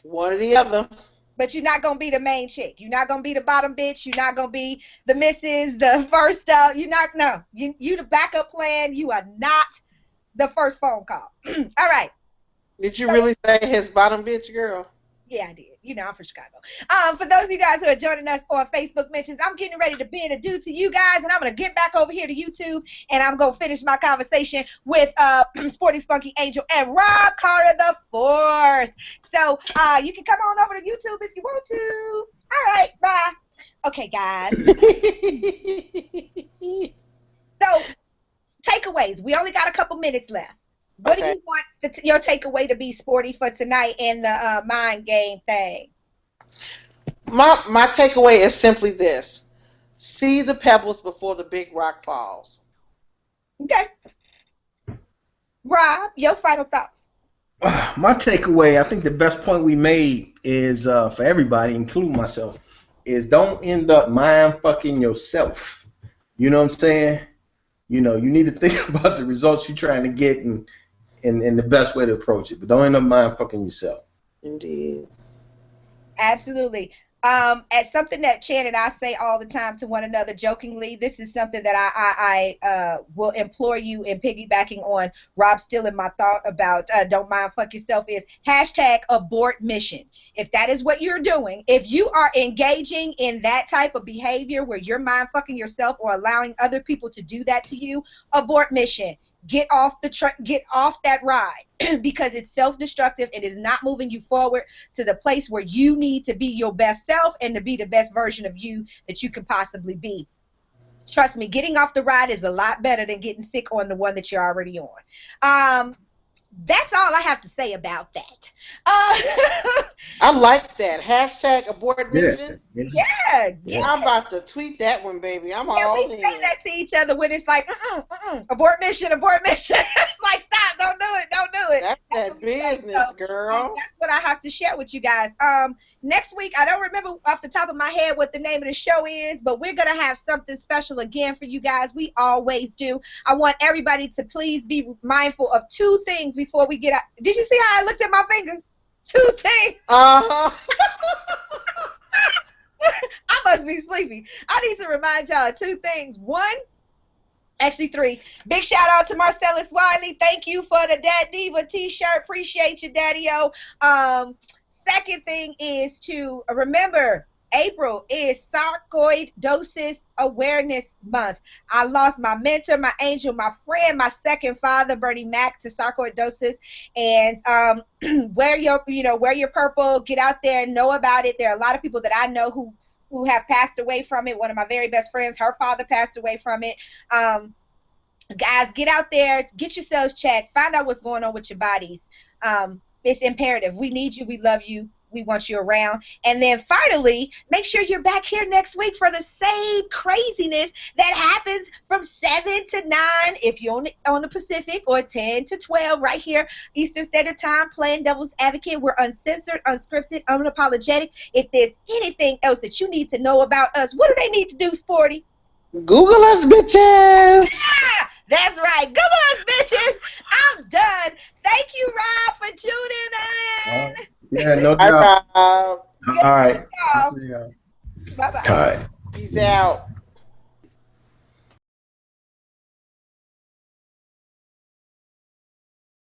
One or the other. But you're not going to be the main chick. You're not going to be the bottom bitch. You're not going to be the missus, the first. You're not. No. You the backup plan. You are not the first phone call. All right. Did you really say his bottom bitch, girl? Yeah, I did. You know, I'm from Chicago. For those of you guys who are joining us on Facebook mentions, I'm getting ready to bid adieu to you guys, and I'm going to get back over here to YouTube, and I'm going to finish my conversation with Sporty Spunky Angel and Rob Carter the Fourth. So you can come on over to YouTube if you want to. All right, bye. Okay, guys. So, takeaways. We only got a couple minutes left. What do you want your takeaway to be, Sporty, for tonight in the mind game thing? My takeaway is simply this. See the pebbles before the big rock falls. Okay. Rob, your final thoughts. My takeaway, I think the best point we made is, for everybody, including myself, is don't end up mind fucking yourself. You know what I'm saying? You know, you need to think about the results you're trying to get and the best way to approach it. But don't end up mind fucking yourself. Indeed. Absolutely. As something that Chan and I say all the time to one another jokingly, this is something that I will implore you, and piggybacking on Rob stealing my thought about don't mind fuck yourself, is #abort mission. If that is what you're doing, if you are engaging in that type of behavior where you're mind fucking yourself or allowing other people to do that to you, abort mission. Get off that ride because it's self-destructive. It is not moving you forward to the place where you need to be your best self and to be the best version of you that you can possibly be. Trust me, getting off the ride is a lot better than getting sick on the one that you're already on. That's all I have to say about that. I like that. #abort mission. Yeah. I'm about to tweet that one, baby. I'm all in. We say that to each other when it's like, abort mission, abort mission. It's like, stop, don't do it. That's that business, girl. That's what I have to share with you guys. Next week, I don't remember off the top of my head what the name of the show is, but we're going to have something special again for you guys. We always do. I want everybody to please be mindful of 2 things before we get out. Did you see how I looked at my fingers? 2 things. I must be be sleepy. I need to remind y'all of 2 things. 1, actually 3. Big shout out to Marcellus Wiley. Thank you for the Dad Diva t-shirt. Appreciate you, Daddy-O. Second thing is to remember, April is Sarcoidosis Awareness Month. I lost my mentor, my angel, my friend, my second father, Bernie Mac, to sarcoidosis. And wear your purple. Get out there and know about it. There are a lot of people that I know who have passed away from it. One of my very best friends, her father passed away from it. Guys, get out there, get yourselves checked, find out what's going on with your bodies. It's imperative. We need you. We love you. We want you around. And then finally, make sure you're back here next week for the same craziness that happens from 7 to 9 if you're on the Pacific, or 10 to 12 right here Eastern Standard Time, playing devil's advocate. We're uncensored, unscripted, unapologetic. If there's anything else that you need to know about us, what do they need to do, Sporty? Google us, bitches. Yeah, that's right. Google us, bitches. I'm done. Thank you, Rob, for tuning in. Yeah, no doubt. All right. All right. Bye-bye. All right. Peace out.